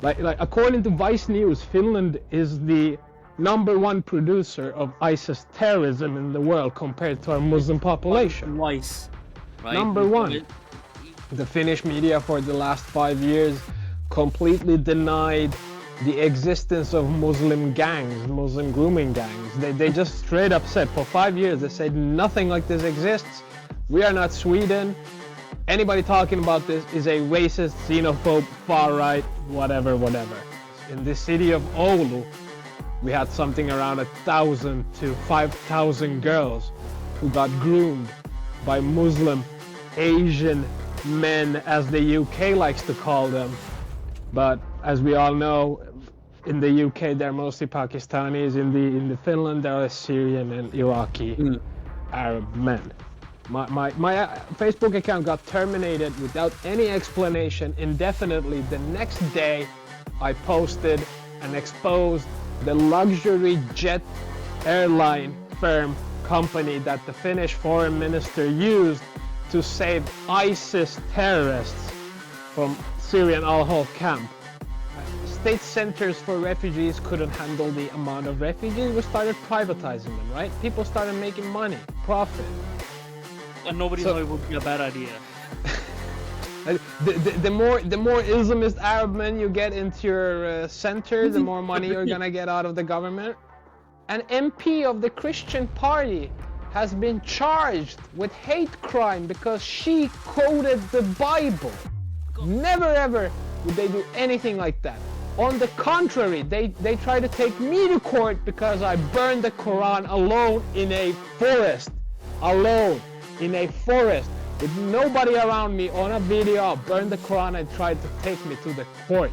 Like according to Vice News, Finland is the #1 producer of ISIS terrorism in the world compared to our Muslim population. Twice, right? #1. The Finnish media for the last 5 years completely denied the existence of Muslim gangs, Muslim grooming gangs. They just straight up said, for 5 years, they said nothing like this exists. We are not Sweden. Anybody talking about this is a racist, xenophobe, far-right, whatever. In the city of Oulu, we had something around 1,000 to 5,000 girls who got groomed by Muslim, Asian men, as the UK likes to call them. But as we all know, in the UK they're mostly Pakistanis. In the Finland there are Syrian and Iraqi Arab men. My Facebook account got terminated without any explanation indefinitely. The next day I posted and exposed the luxury jet airline firm company that the Finnish foreign minister used to save ISIS terrorists from Syrian Al-Hol camp. State centers for refugees couldn't handle the amount of refugees. We started privatizing them, right? People started making money, profit. And nobody thought it would be a bad idea. The more Islamist Arab men you get into your center, the more money you're gonna get out of the government. An MP of the Christian Party has been charged with hate crime because she quoted the Bible. Never ever would they do anything like that. On the contrary, they try to take me to court because I burned the Quran alone in a forest. Alone in a forest with nobody around me on a video. I burned the Quran and tried to take me to the court.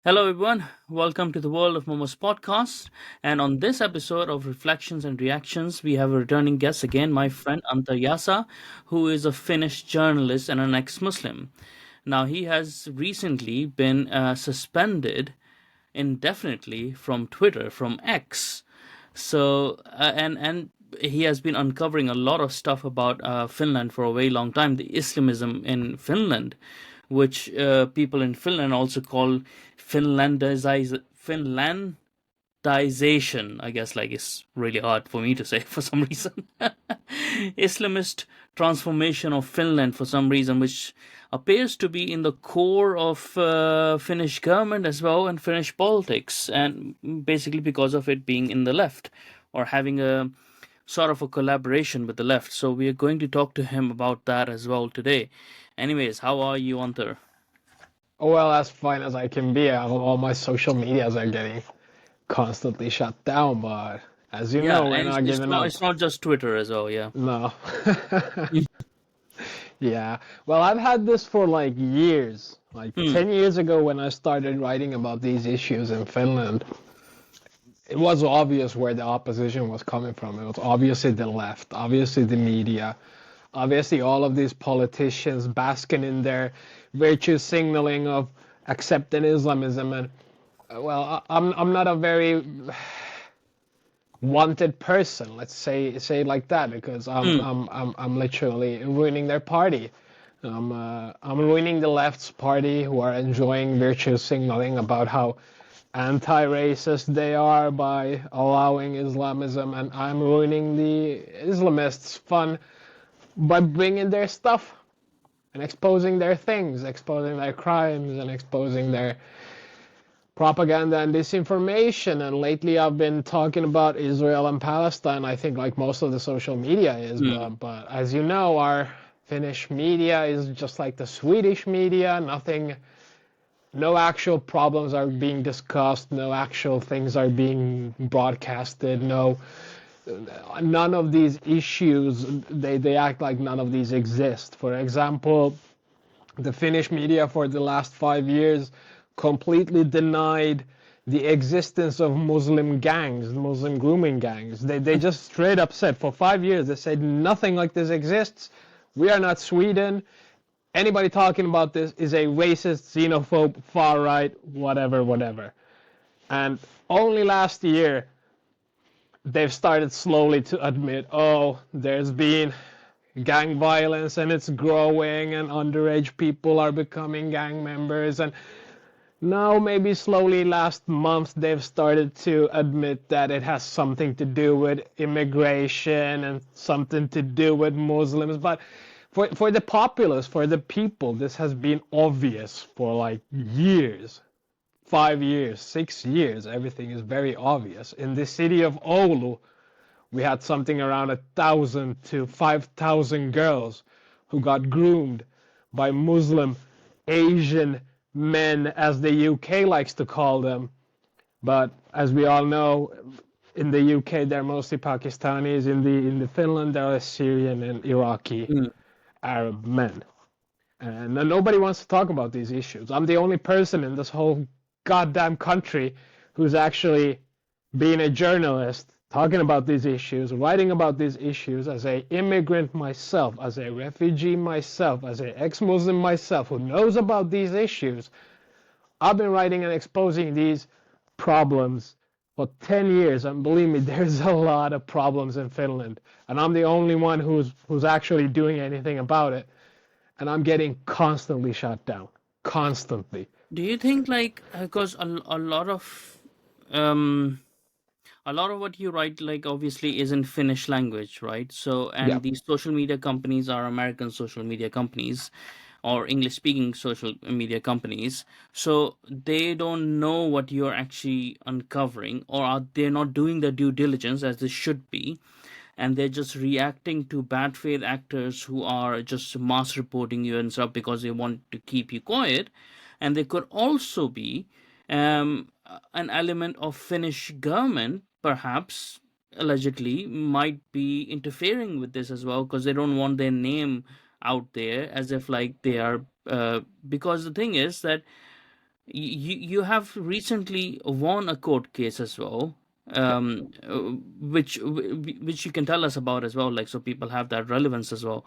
Hello everyone, welcome to the World of Momos podcast. And on this episode of Reflections and Reactions, we have a returning guest again, my friend Anter Yasa, who is a Finnish journalist and an ex-Muslim. Now, he has recently been suspended indefinitely from Twitter, from X. So, and he has been uncovering a lot of stuff about Finland for a very long time, the Islamism in Finland, which people in Finland also call Finlandization. I guess, like, it's really hard for me to say for some reason. Islamist transformation of Finland for some reason, which appears to be in the core of Finnish government as well and Finnish politics, and basically because of it being in the left or having a sort of a collaboration with the left. So we are going to talk to him about that as well today. Anyways, how are you, Anter? Oh, well, as fine as I can be. All my social medias are getting constantly shut down, but as you know, we're not giving up. It's not just Twitter as well, yeah. No. Yeah. Well, I've had this for like years. Like 10 years ago when I started writing about these issues in Finland, it was obvious where the opposition was coming from. It was obviously the left, obviously the media, obviously all of these politicians basking in their virtue signaling of accepting Islamism. And well, I'm not a very wanted person, let's say it like that, because I'm literally ruining their party. I'm ruining the left's party, who are enjoying virtue signaling about how anti-racist they are by allowing Islamism, and I'm ruining the Islamists' fun by bringing their stuff and exposing their things, exposing their crimes, and exposing their propaganda and disinformation. And lately I've been talking about Israel and Palestine, I think, like most of the social media is. But as you know, our Finnish media is just like the Swedish media. No actual problems are being discussed, no actual things are being broadcasted, none of these issues, they act like none of these exist. For example, the Finnish media for the last 5 years completely denied the existence of Muslim gangs, Muslim grooming gangs. They just straight up said for 5 years, they said nothing like this exists. We are not Sweden. Anybody talking about this is a racist, xenophobe, far right, whatever. And only last year, they've started slowly to admit, oh, there's been gang violence and it's growing and underage people are becoming gang members. And now maybe slowly last month they've started to admit that it has something to do with immigration and something to do with Muslims. But for the populace, for the people, this has been obvious for like years. 5 years, 6 years, everything is very obvious. In the city of Oulu, we had something around 1,000 to 5,000 girls who got groomed by Muslim Asian men, as the UK likes to call them. But as we all know, in the UK they're mostly Pakistanis. In the Finland there are Syrian and Iraqi Arab men. And nobody wants to talk about these issues. I'm the only person in this whole goddamn country who's actually being a journalist, talking about these issues, writing about these issues as an immigrant myself, as a refugee myself, as an ex-Muslim myself who knows about these issues. I've been writing and exposing these problems for 10 years, and believe me, there's a lot of problems in Finland, and I'm the only one who's actually doing anything about it, and I'm getting constantly shut down, constantly. Do you think, like, because a lot of what you write, like, obviously is in Finnish language, right? So, and Yeah. these social media companies are American social media companies or English speaking social media companies. So they don't know what you're actually uncovering, or they're not doing their due diligence as they should be. And they're just reacting to bad faith actors who are just mass reporting you and stuff because they want to keep you quiet. And there could also be an element of Finnish government, perhaps allegedly, might be interfering with this as well because they don't want their name out there as if like they are. Because the thing is that you have recently won a court case as well, which you can tell us about as well, like so people have that relevance as well,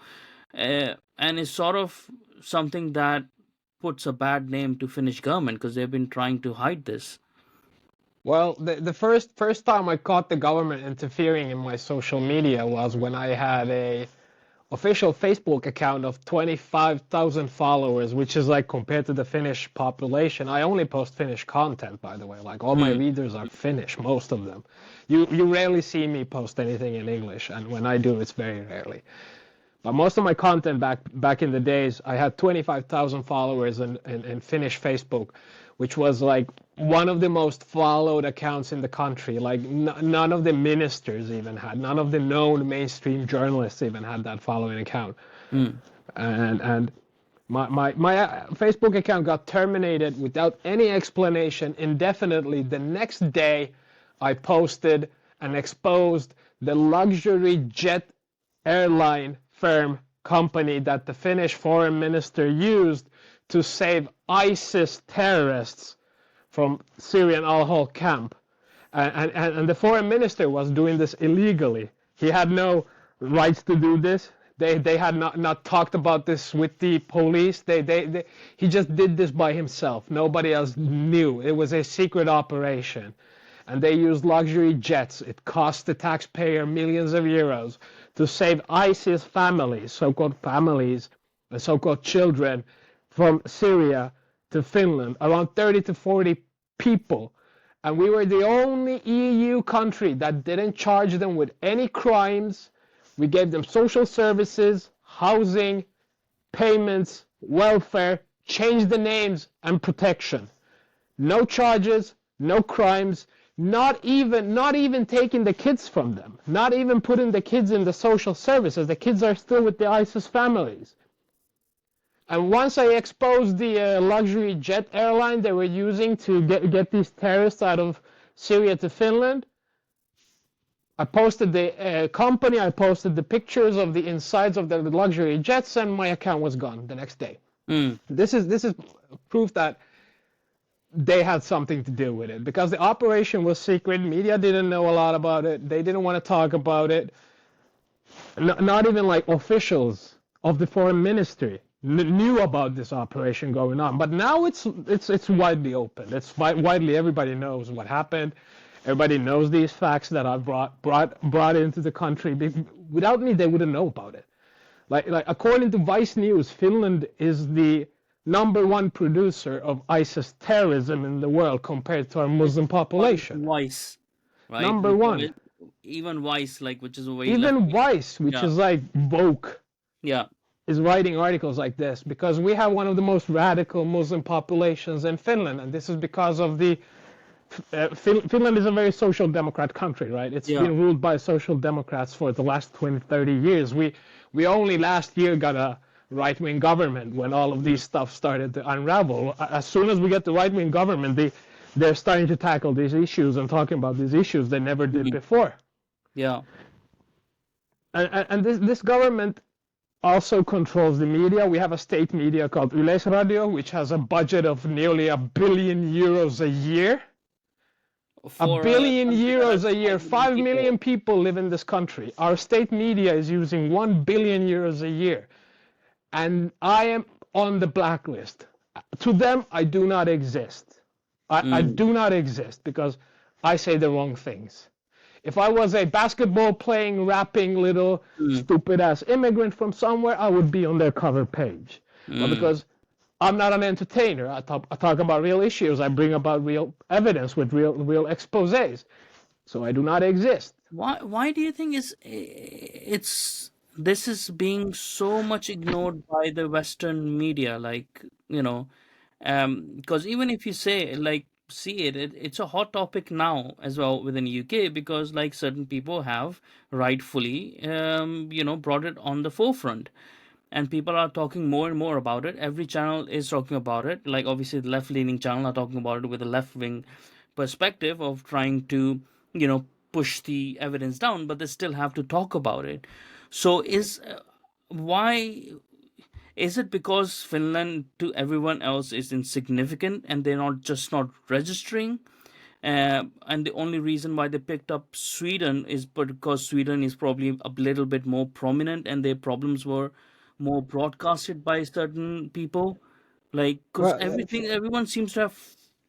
and it's sort of something that puts a bad name to Finnish government because they've been trying to hide this. Well, the first time I caught the government interfering in my social media was when I had a official Facebook account of 25,000 followers, which is like compared to the Finnish population. I only post Finnish content, by the way. Like all my readers are Finnish, most of them. You rarely see me post anything in English, and when I do, it's very rarely. But most of my content back in the days, I had 25,000 followers in Finnish Facebook, which was like one of the most followed accounts in the country. Like none of the ministers even had, none of the known mainstream journalists even had that following account. And my Facebook account got terminated without any explanation indefinitely. The next day, I posted and exposed the luxury jet airline firm company that the Finnish foreign minister used to save ISIS terrorists from Syrian Al-Hol camp. And the foreign minister was doing this illegally. He had no rights to do this. They had not talked about this with the police. He just did this by himself. Nobody else knew. It was a secret operation. And they used luxury jets. It cost the taxpayer millions of euros to save ISIS families, so-called families, and so-called children from Syria to Finland, around 30 to 40 people. And we were the only EU country that didn't charge them with any crimes. We gave them social services, housing, payments, welfare, changed the names, and protection. No charges, no crimes, not even taking the kids from them, not even putting the kids in the social services. The kids are still with the ISIS families. And once I exposed the luxury jet airline they were using to get these terrorists out of Syria to Finland, I posted the company, I posted the pictures of the insides of the luxury jets, and my account was gone the next day. This is proof that they had something to do with it because the operation was secret. Media didn't know a lot about it. They didn't want to talk about it. Not even like officials of the foreign ministry knew about this operation going on. But now it's widely open. It's widely, everybody knows what happened. Everybody knows these facts that I brought into the country. Without me, they wouldn't know about it. Like according to Vice News, Finland is the #1 producer of ISIS terrorism in the world compared to our Muslim population. Vice, right? #1. Even Vice, like, which is a very left. Even Vice, which Yeah. is like Vogue, Yeah. is writing articles like this because we have one of the most radical Muslim populations in Finland, and this is because of the Finland is a very social democrat country, right? It's Yeah. been ruled by social democrats for the last 20, 30 years. We only last year got a right-wing government when all of these stuff started to unravel. As soon as we get the right-wing government, they're starting to tackle these issues and talking about these issues they never did before. Yeah. And this government also controls the media. We have a state media called Yleisradio, which has a budget of nearly €1 billion a year. For €1 billion country that a year. has 5 million people live in this country. Our state media is using €1 billion a year. And I am on the blacklist. To them, I do not exist. I do not exist because I say the wrong things. If I was a basketball playing, rapping little stupid ass immigrant from somewhere, I would be on their cover page. But because I'm not an entertainer, I talk about real issues. I bring about real evidence with real exposés. So I do not exist. Why do you think this is being so much ignored by the Western media? Like, because even if you say, like, it's a hot topic now as well within UK, because like certain people have rightfully brought it on the forefront, and people are talking more and more about it. Every channel is talking about it. Like, obviously the left-leaning channel are talking about it with a left-wing perspective of trying to push the evidence down, but they still have to talk about it. So why is it because Finland to everyone else is insignificant and they're not registering? And the only reason why they picked up Sweden is because Sweden is probably a little bit more prominent and their problems were more broadcasted by certain people. Like, because Well, everyone seems to have,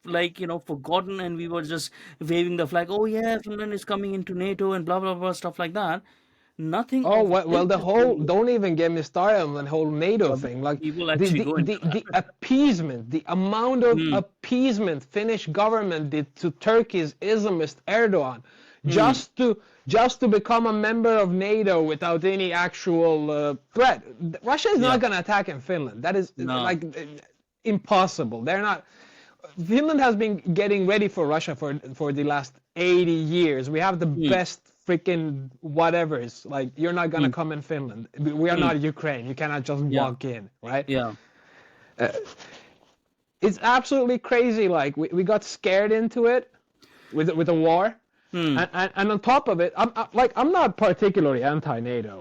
like, forgotten, and we were just waving the flag. Oh yeah, Finland is coming into NATO and blah blah blah, stuff like that. Nothing oh of well, this the is whole, being. don't even get me started on the whole NATO thing. Like We will actually go into the appeasement, the amount of that. appeasement Finnish government did to Turkey's Islamist Erdogan, just to become a member of NATO without any actual threat. Russia is Yeah. not going to attack in Finland. That is No. like impossible. They're not. Finland has been getting ready for Russia for the last 80 years. We have the best freaking whatevers. Like, you're not gonna come in Finland. We are not Ukraine. You cannot just walk in, right? Yeah. It's absolutely crazy. Like, we got scared into it with the war. And on top of it, I'm not particularly anti-NATO.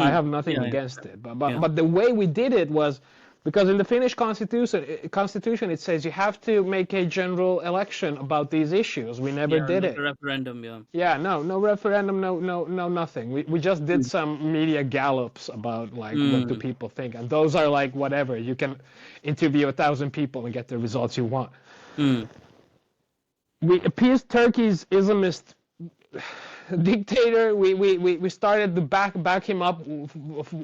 I have nothing Yeah, yeah. against it. Yeah. But the way we did it was because in the Finnish constitution it says you have to make a general election about these issues. We never did like it. a referendum. Yeah. Yeah, no referendum, no nothing. We just did some media gallops about like what do people think, and those are like whatever. You can interview 1,000 people and get the results you want. We appeased Turkey's Islamist dictator. We started to back him up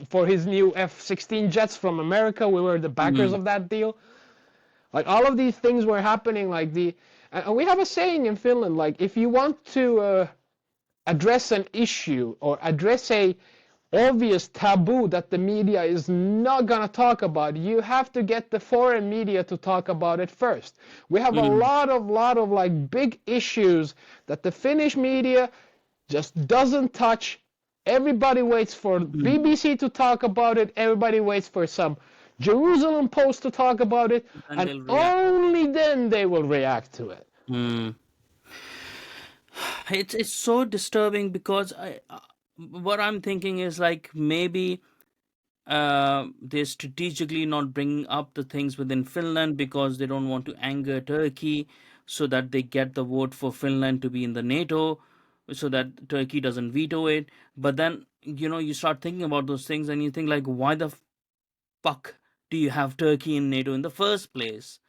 for his new F-16 jets from America. We were the backers of that deal. Like, all of these things were happening. Like, and we have a saying in Finland, like, if you want to address an issue or address a obvious taboo that the media is not gonna talk about, you have to get the foreign media to talk about it first. We have a lot of like big issues that the Finnish media just doesn't touch. Everybody waits for BBC to talk about it. Everybody waits for some Jerusalem Post to talk about it, And and they'll react. only then they will react to it. It's so disturbing because what I'm thinking is, like, maybe they're strategically not bringing up the things within Finland because they don't want to anger Turkey, so that they get the vote for Finland to be in the NATO, so that Turkey doesn't veto it. But then, you start thinking about those things and you think, like, why the fuck do you have Turkey in NATO in the first place?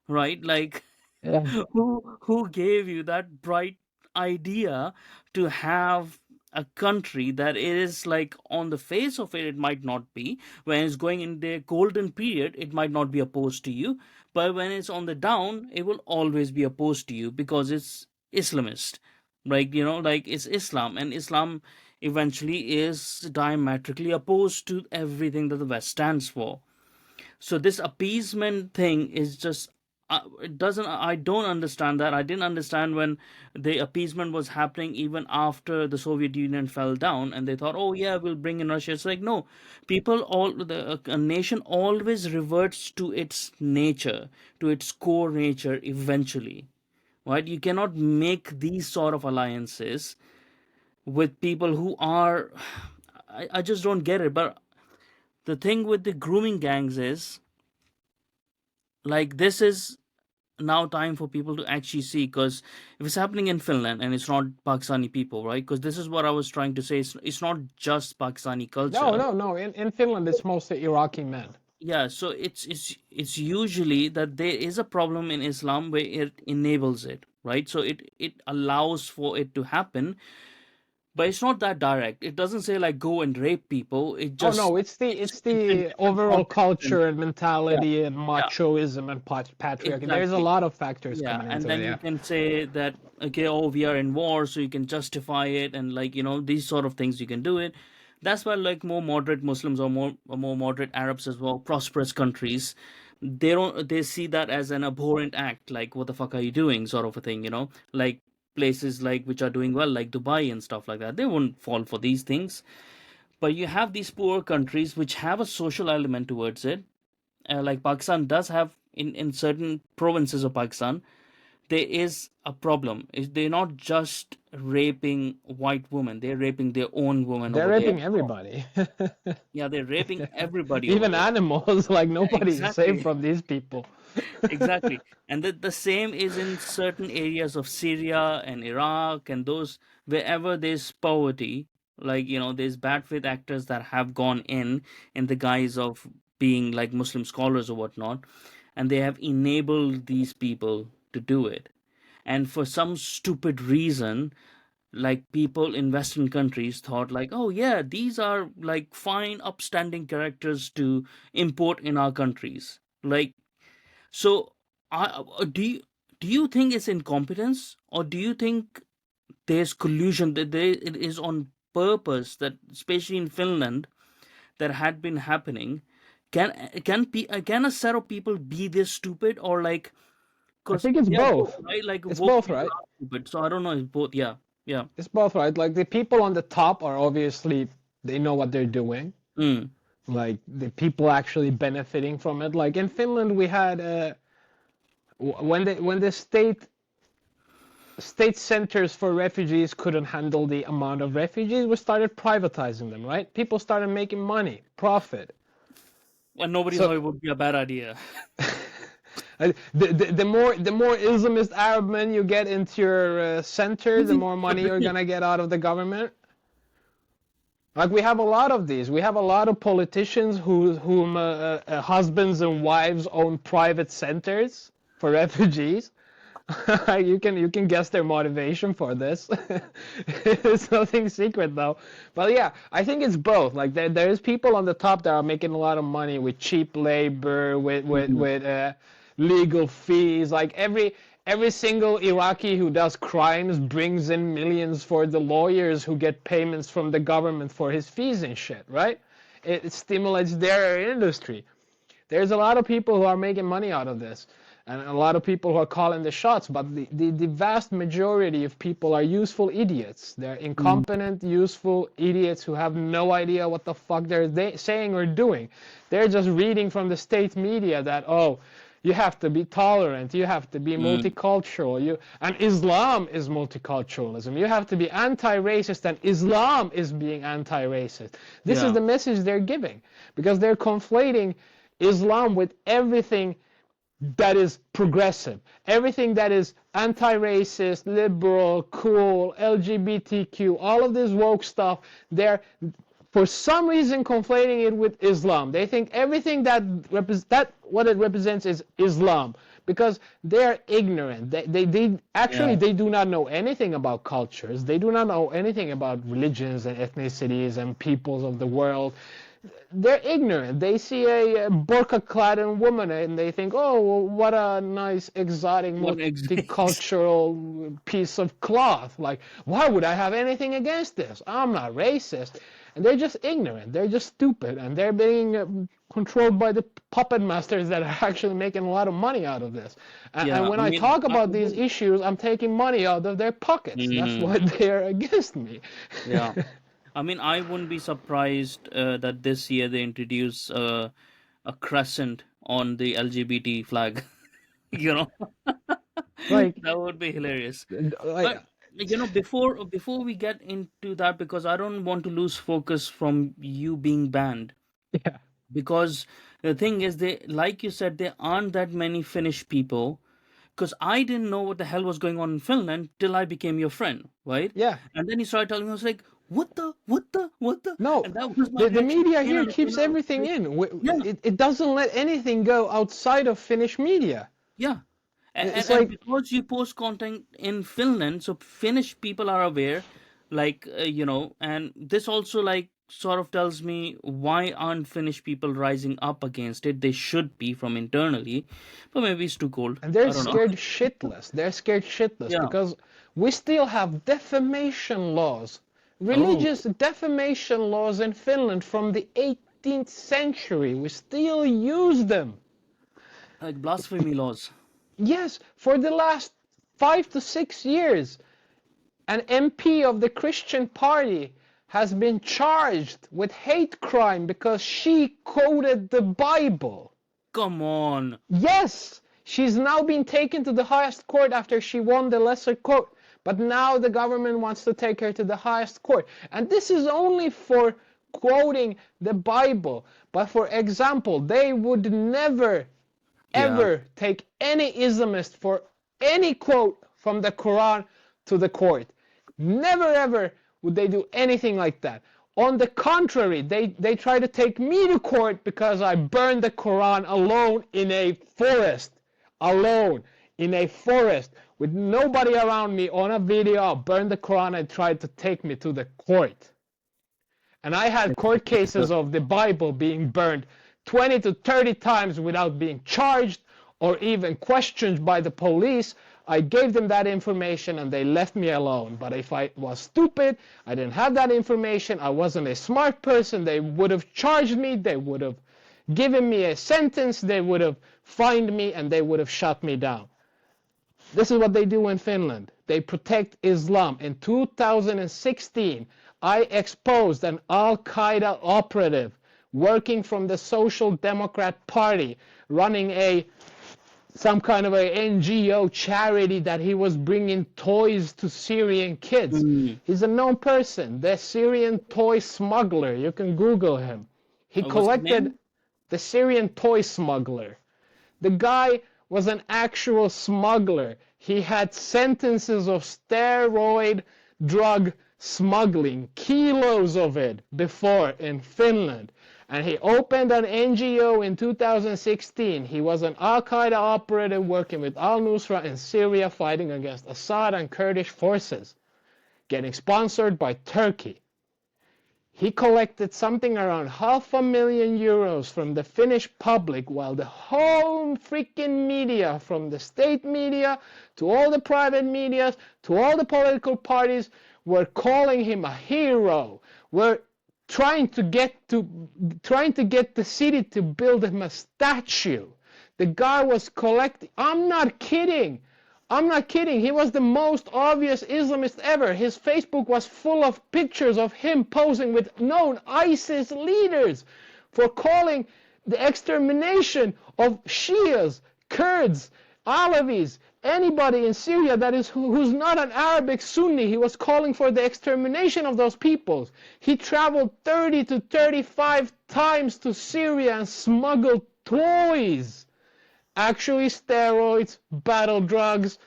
Right? Like, Yeah. who gave you that bright idea to have a country that is, like, on the face of it might not be, when it's going in the golden period it might not be opposed to you, but when it's on the down it will always be opposed to you because it's Islamist, right? Like, it's Islam, and Islam eventually is diametrically opposed to everything that the West stands for. So this appeasement thing is just, it doesn't, I don't understand that. I didn't understand when the appeasement was happening even after the Soviet Union fell down, and they thought, oh yeah, we'll bring in Russia. It's like, no, a nation always reverts to its nature, to its core nature eventually, right? You cannot make these sort of alliances with people who are, I just don't get it. But the thing with the grooming gangs is, like, this is now time for people to actually see, because if it's happening in Finland and it's not Pakistani people, right? Because this is what I was trying to say, it's not just Pakistani No, culture. no, no. In Finland, it's mostly Iraqi men. Yeah, so it's usually that there is a problem in Islam where it enables it, right? So it allows for it to happen, but it's not that direct. It doesn't say, like, go and rape people. It Oh just no, it's puts the it in the different overall contexts. And culture and yeah, mentality and yeah, machoism and patriarchy. There's a exactly. lot of factors Yeah, coming and into it. then you Yeah. can say that, okay, oh, we are in war, so you can justify it, and, like, these sort of things you can do it. That's why, like, more moderate Muslims, or more moderate Arabs as well, prosperous countries, they see that as an abhorrent act, like, what the fuck are you doing, sort of a thing, like places like which are doing well, like Dubai and stuff like that. They won't fall for these things. But you have these poor countries which have a social element towards it, like Pakistan does have, in certain provinces of Pakistan there is a problem. They're not just raping white women, they're raping their own women They're over there. raping everybody. Yeah, they're raping everybody over Even there. animals. Like nobody's safe Exactly. from these people. Exactly. And the same is in certain areas of Syria and Iraq, and those, wherever there's poverty, like, there's bad faith actors that have gone in the guise of being like Muslim scholars or whatnot, and they have enabled these people to do it. And for some stupid reason, like, people in Western countries thought, like, oh yeah, these are, like, fine upstanding characters to import in our countries. Like, so, do you think it's incompetence, or do you think there's collusion, that it is on purpose, that especially in Finland that had been happening? Can a set of people be this stupid, or, like, I because think it's they are both, both. right? Like, It's woke both, people right? are stupid, so I don't know. It's both. Yeah, yeah. It's both, right? Like the people on the top are obviously they know what they're doing. Mm. Like the people actually benefiting from it. Like in Finland, we had when the state centers for refugees couldn't handle the amount of refugees, we started privatizing them, right? People started making money, profit. And nobody So thought it would be a bad idea. the more Islamist Arab men you get into your center, the more money you're gonna get out of the government. Like we have a lot of these. We have a lot of politicians whom husbands and wives own private centers for refugees. You can guess their motivation for this. It's nothing secret though. But yeah, I think it's both. Like there's people on the top that are making a lot of money with cheap labor, with Mhm. legal fees. Like every single Iraqi who does crimes brings in millions for the lawyers who get payments from the government for his fees and shit, right? It stimulates their industry. There's a lot of people who are making money out of this, and a lot of people who are calling the shots, but the vast majority of people are useful idiots. They're Mhm. incompetent, useful idiots who have no idea what the fuck they're saying or doing. They're just reading from the state media that, oh, You have to be tolerant. You have to be multicultural. And Islam is multiculturalism. You have to be anti-racist, and Islam is being anti-racist. This is the message they're giving, because they're conflating Islam with everything that is progressive, everything that is anti-racist, liberal, cool, LGBTQ, all of this woke stuff. They're for some reason conflating it with Islam. They think everything that what it represents is Islam, because they're ignorant. They actually they do not know anything about cultures. They do not know anything about religions and ethnicities and peoples of the world. They're ignorant. They see a burqa-clad woman and they think, oh, well, what a nice, exotic, multicultural piece of cloth. Like, why would I have anything against this? I'm not racist. And they're just ignorant. They're just stupid. And they're being controlled by the puppet masters that are actually making a lot of money out of this. And when I talk about these issues, I'm taking money out of their pockets. That's why they're against me. Yeah. I mean, I wouldn't be surprised that this year they introduce a crescent on the LGBT flag. You know, Like, that would be hilarious. But you know, before we get into that, because I don't want to lose focus from you being banned. yeah. Because the thing is, like you said, there aren't that many Finnish people. Because I didn't know what the hell was going on in Finland till I became your friend, right? Yeah. And then you started telling me, I was like, what the? No, and that was my the media reaction. here keeps everything in. It doesn't let anything go outside of Finnish media. Yeah. It's And like, because you post content in Finland, so Finnish people are aware, like, you know, and this also, like, sort of tells me why aren't Finnish people rising up against it? They should be from internally, but maybe it's too cold. and they're I don't know. scared shitless. They're scared shitless because we still have defamation laws, religious defamation laws in Finland from the 18th century. We still use them. Like blasphemy laws. Yes, for the last 5 to 6 years, an MP of the Christian Party has been charged with hate crime because she quoted the Bible. Come on. Yes, she's now been taken to the highest court after she won the lesser court. But now the government wants to take her to the highest court. And this is only for quoting the Bible. But for example, they would never, ever take any Islamist for any quote from the Quran to the court. Never, ever would they do anything like that. On the contrary, they try to take me to court because I burned the Quran alone in a forest. Alone in a forest with nobody around me on a video. I burned the Quran and tried to take me to the court. And I had court cases of the Bible being burned 20 to 30 times without being charged or even questioned by the police. I gave them that information and they left me alone. But if I was stupid, I didn't have that information, I wasn't a smart person, they would have charged me, they would have given me a sentence, they would have fined me, and they would have shut me down. This is what they do in Finland. They protect Islam. In 2016, I exposed an Al-Qaeda operative working from the Social Democrat Party, running some kind of a NGO charity that he was bringing toys to Syrian kids. He's a known person, the Syrian toy smuggler. You can Google him. He collected the Syrian toy smuggler. The guy was an actual smuggler. He had sentences of steroid drug smuggling, kilos of it before in Finland. And he opened an NGO in 2016. He was an Al-Qaeda operative working with al-Nusra in Syria, fighting against Assad and Kurdish forces, getting sponsored by Turkey. He collected something around €500,000 from the Finnish public, while the whole freaking media, from the state media to all the private media to all the political parties, were calling him a hero. Were trying to get the city to build him a statue. The guy was collecting. I'm not kidding. He was the most obvious Islamist ever. His Facebook was full of pictures of him posing with known ISIS leaders for calling the extermination of Shias, Kurds, Alavis, anybody in Syria that is who's not an Arabic Sunni. He was calling for the extermination of those peoples. He traveled 30 to 35 times to Syria and smuggled toys. Actually steroids, battle drugs,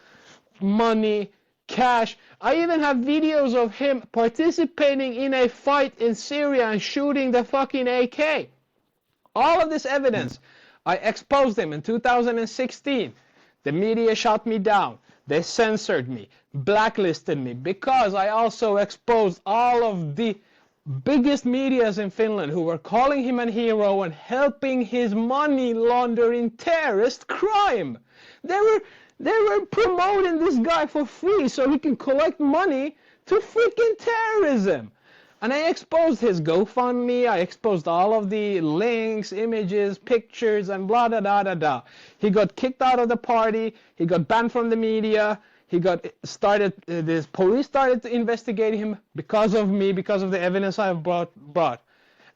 money, cash. I even have videos of him participating in a fight in Syria and shooting the fucking AK. All of this evidence. I exposed him in 2016. The media shut me down. They censored me, blacklisted me, because I also exposed all of the biggest medias in Finland who were calling him a hero and helping his money laundering terrorist crime. They were promoting this guy for free so he can collect money to freaking terrorism. And I exposed his GoFundMe, I exposed all of the links, images, pictures, and blah, da, da, da, da. He got kicked out of the party, he got banned from the media, this police started to investigate him because of me, because of the evidence I have brought.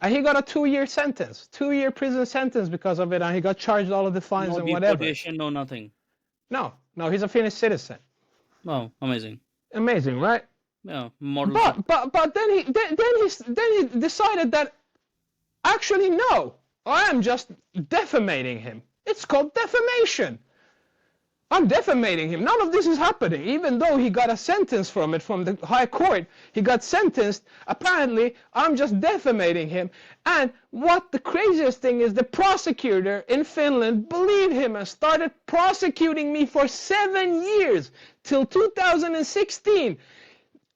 And he got a 2-year sentence, 2-year prison sentence because of it, and he got charged all of the fines and whatever. No deportation, no nothing. No, he's a Finnish citizen. Oh, amazing. Amazing, right? Yeah, model. But then he decided that actually no, I am just defamating him. It's called defamation. I'm defamating him. None of this is happening. Even though he got a sentence from the high court, he got sentenced. Apparently, I'm just defamating him. And what the craziest thing is, the prosecutor in Finland believed him and started prosecuting me for 7 years till 2016.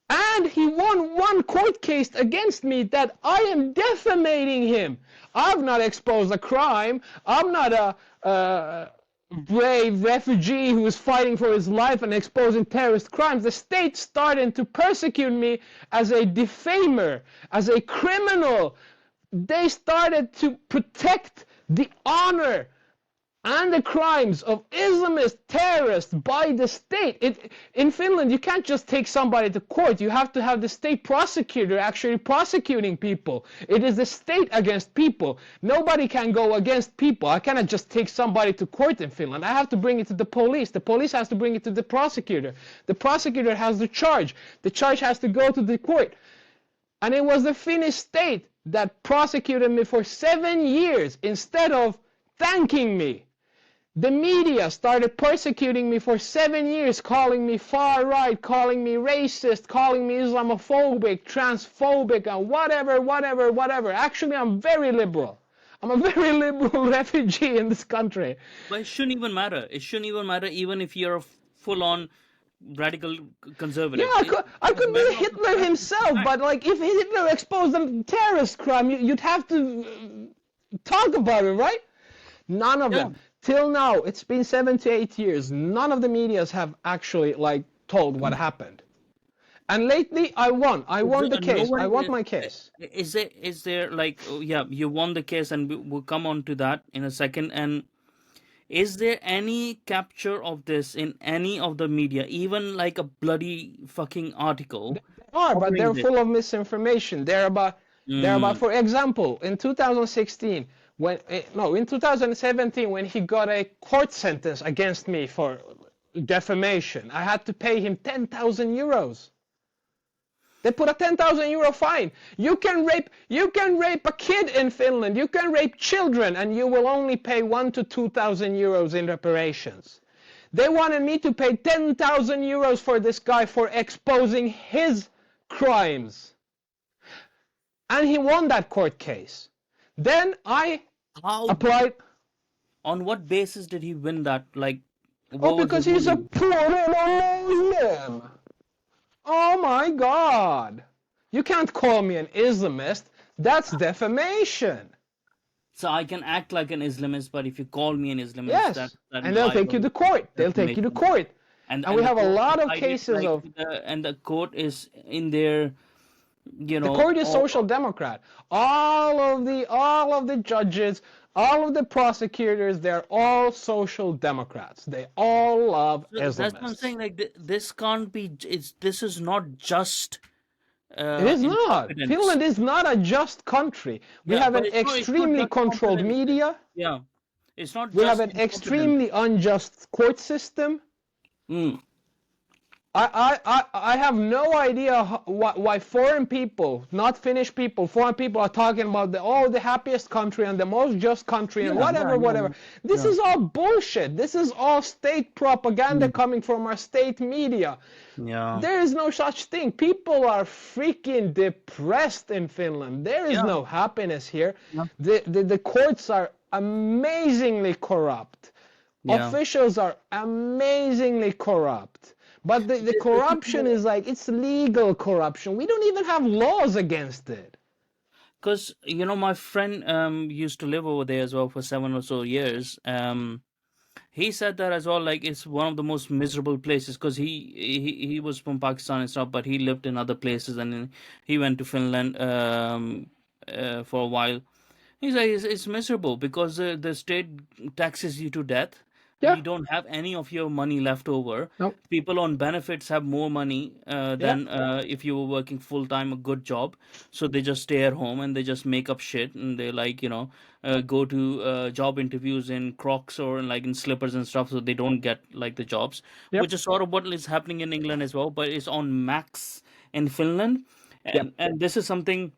And he won one court case against me that I am defamating him. I've not exposed a crime. I'm not a brave refugee who is fighting for his life and exposing terrorist crimes. The state started to persecute me as a defamer, as a criminal. They started to protect the honor and the crimes of Islamist terrorists by the state. In Finland, you can't just take somebody to court. You have to have the state prosecutor actually prosecuting people. It is the state against people. Nobody can go against people. I cannot just take somebody to court in Finland. I have to bring it to the police. The police has to bring it to the prosecutor. The prosecutor has the charge. The charge has to go to the court. And it was the Finnish state that prosecuted me for 7 years instead of thanking me. The media started persecuting me for 7 years, calling me far right, calling me racist, calling me Islamophobic, transphobic, and whatever. Actually, I'm very liberal. I'm a very liberal refugee in this country. But it shouldn't even matter. It shouldn't even matter even if you're a full-on radical conservative. Yeah, I could be Hitler himself, but like if Hitler exposed a terrorist crime, you'd have to talk about it, right? None of them. Till now, it's been 7 to 8 years. None of the medias have actually told what happened. And lately, I won. I won the case. I won my case. Is there you won the case, and we'll come on to that in a second. And is there any capture of this in any of the media, even like a bloody fucking article? They are, but they're full of misinformation. They're about, for example, in 2016. In 2017, when he got a court sentence against me for defamation, I had to pay him 10,000 euros. They put a 10,000 euro fine. You can rape a kid in Finland. You can rape children, and you will only pay 1,000 to 2,000 euros in reparations. They wanted me to pay 10,000 euros for this guy for exposing his crimes, and he won that court case. Then I applied. On what basis did he win that? Because he's a poor Muslim. Oh my God! You can't call me an Islamist. That's defamation. So I can act like an Islamist, but if you call me an Islamist, yes, and they'll take you to court. They'll take you to court. And we have a lot of cases of. And the court is in there. The court is social democrat. All of the judges, all of the prosecutors, they're all social democrats. They all love Islamists. That's what I'm saying. This can't be. This is not just. It is not. Finland is not a just country. We have an extremely controlled media. Yeah, It's not We have just an incompetence. extremely unjust court system. Mm. I have no idea why foreign people, not Finnish people, foreign people are talking about the happiest country and the most just country and Yeah, yeah, whatever, whatever. yeah, This yeah. is all bullshit. This is all state propaganda Mm. coming from our state media. Yeah, There is no such thing. People are freaking depressed in Finland. There is yeah, no happiness here. yeah, The courts are amazingly corrupt. yeah. Officials are amazingly corrupt. But the The thing corruption is like, it's legal corruption. We don't even have laws against it. because my friend used to live over there as well for 7 or so years. He said that as well, like it's one of the most miserable places because he was from Pakistan and stuff, but he lived in other places, and then he went to Finland for a while. He's like, it's miserable because the state taxes you to death. Yeah. You don't have any of your money left over. No. People on benefits have more money Yeah. than if you were working full time, a good job. So they just stay at home and they just make up shit, and they like go to job interviews in Crocs or like in slippers and stuff, so they don't get like the jobs, Yep. which is sort of what is happening in England as well, but it's on max in Finland, Yep. and this is something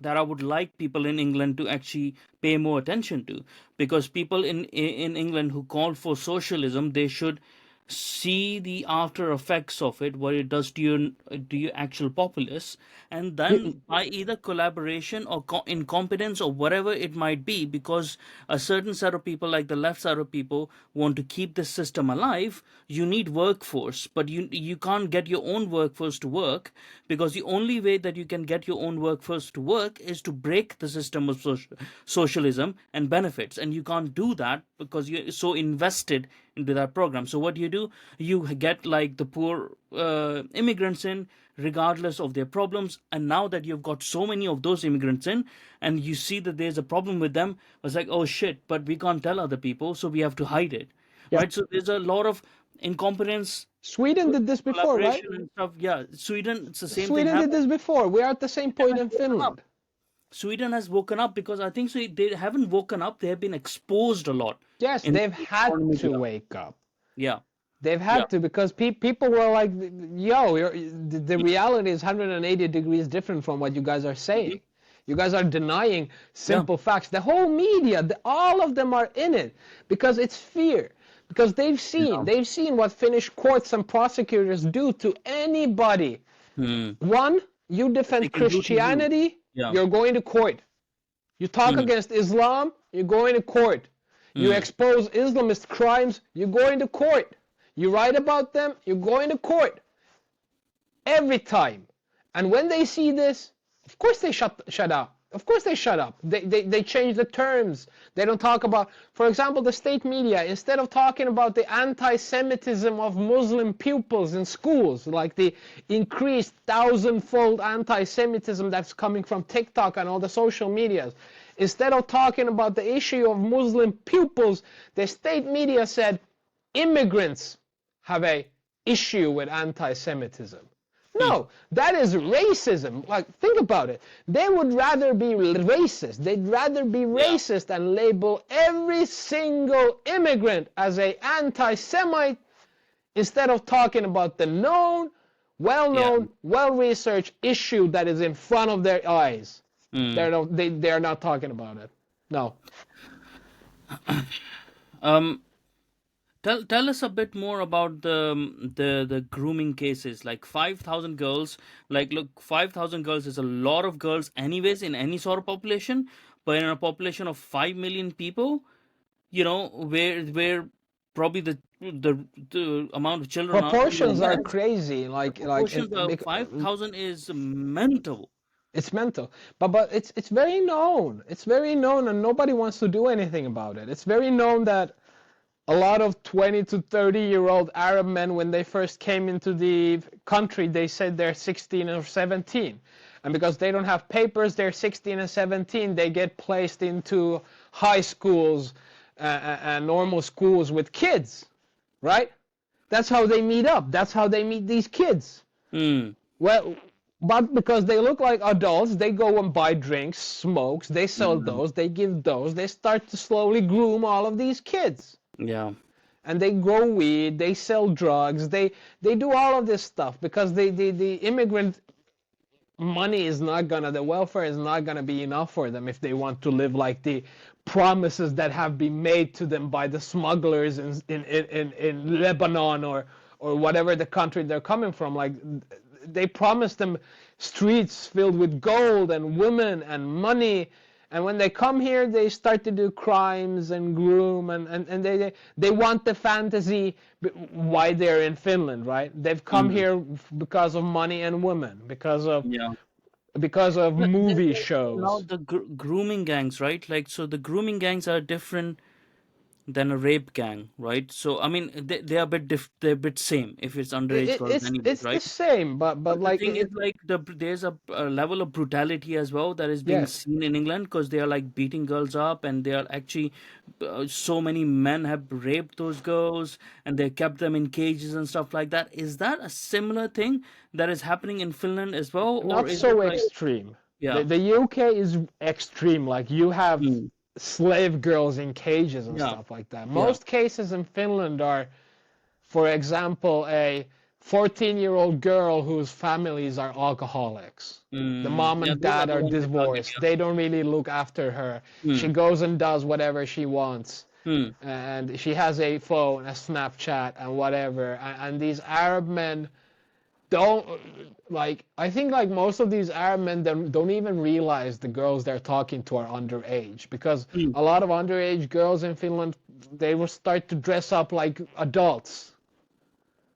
that I would like people in England to actually pay more attention to, because people in England who call for socialism, they should see the after effects of it, what it does to your actual populace, and then by either collaboration or incompetence or whatever it might be, because a certain set of people, like the left side of people, want to keep this system alive. You need workforce, but you can't get your own workforce to work, because the only way that you can get your own workforce to work is to break the system of socialism and benefits, and you can't do that because you're so invested into that program. So what do? You get like the poor immigrants in, regardless of their problems, and now that you've got so many of those immigrants in and you see that there's a problem with them, it's like, oh shit, but we can't tell other people, so we have to hide it. Yep. Right, so there's a lot of incompetence, Sweden did this before, right? collaboration and stuff. Yeah, Sweden, it's the same thing Sweden did happened. this before. We are at the same point in Finland. Sweden has woken up, because I think so they haven't woken up, they have been exposed a lot. Yes, in they've the had economy. to wake up. Yeah, They've yeah, had to, because people were like, yo, the reality is 180 degrees different from what you guys are saying. You guys are denying simple facts. The whole media, all of them are in it because it's fear. Because they've seen what Finnish courts and prosecutors do to anybody. One, you they defend can do to you. Christianity, Yeah. you're going to court. You talk against Islam, you're going to court. You expose Islamist crimes, you're going to court. You write about them, you're going to court. Every time. And when they see this, of course they shut up. Of course they shut up. They change the terms. They don't talk about, for example, the state media, instead of talking about the anti-Semitism of Muslim pupils in schools, like the increased 1,000-fold anti-Semitism that's coming from TikTok and all the social medias, instead of talking about the issue of Muslim pupils, the state media said immigrants have a issue with anti-Semitism. No, that is racism. Like, think about it. They would rather be racist. They'd rather be racist and label every single immigrant as a anti-Semite instead of talking about the known, well-known, well-researched issue that is in front of their eyes. They're not talking about it. No. Tell us a bit more about the grooming cases. Like 5,000 girls. Like, look, 5,000 girls is a lot of girls, anyways, in any sort of population. But in a population of 5 million people, where probably the amount of children Proportions are are crazy. proportions of 5,000 is mental. It's mental, but it's very known. It's very known, and nobody wants to do anything about it. It's very known that a lot of 20 to 30-year-old Arab men, when they first came into the country, they said they're 16 or 17. And because they don't have papers, they're 16 and 17, they get placed into high schools and normal schools with kids, right? That's how they meet up. That's how they meet these kids. Well, But because they look like adults, they go and buy drinks, smokes, they sell those, they give those, they start to slowly groom all of these kids. Yeah. And they grow weed, they sell drugs, they do all of this stuff because the immigrant money is not gonna, the welfare is not gonna be enough for them if they want to live like the promises that have been made to them by the smugglers in Lebanon or whatever the country they're coming from. Like, they promised them streets filled with gold and women and money, and when they come here they start to do crimes and groom and they want the fantasy why they're in Finland, right? They've come here because of money and women, because of Yeah. movie Now shows. the grooming gangs, right? Like, so the grooming gangs are different than a rape gang, right? So I mean, they are a bit they're a bit same if it's underage girls, anyways, It's the right? same, but But the like thing is, like, there's a level of brutality as well that is being yes. seen in England, because they are like beating girls up, and they are actually so many men have raped those girls, and they kept them in cages and stuff like that. Is that a similar thing that is happening in Finland as well, or Not is it so like, extreme. yeah, The UK is extreme. Like, you have mm, slave girls in cages and yeah, stuff like that. yeah, Most cases in Finland are, for example, a 14-year-old girl whose families are alcoholics. The mom yeah, and those are dad the are ones I target, divorced. They don't really look after her. yeah. She goes and does whatever she wants. Mm, And she has a phone, a Snapchat, and whatever. And these Arab men don't, like, I think like most of these Arab men don't even realize the girls they're talking to are underage, because mm, a lot of underage girls in Finland, they will start to dress up like adults.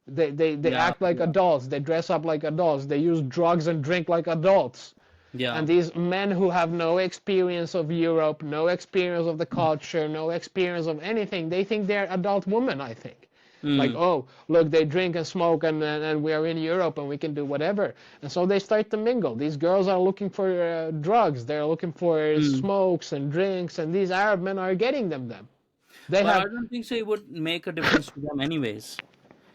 They yeah, act like yeah, adults. They dress up like adults. They use drugs and drink like adults. yeah. And these men who have no experience of Europe, no experience of the culture, no experience of anything, they think they're adult women, I think. Like, Mm, oh, look, they drink and smoke, and we are in Europe and we can do whatever. And so they start to mingle. These girls are looking for drugs. They're looking for mm. smokes and drinks, and these Arab men are getting them. They But I have, don't think so it would make a difference to them anyways.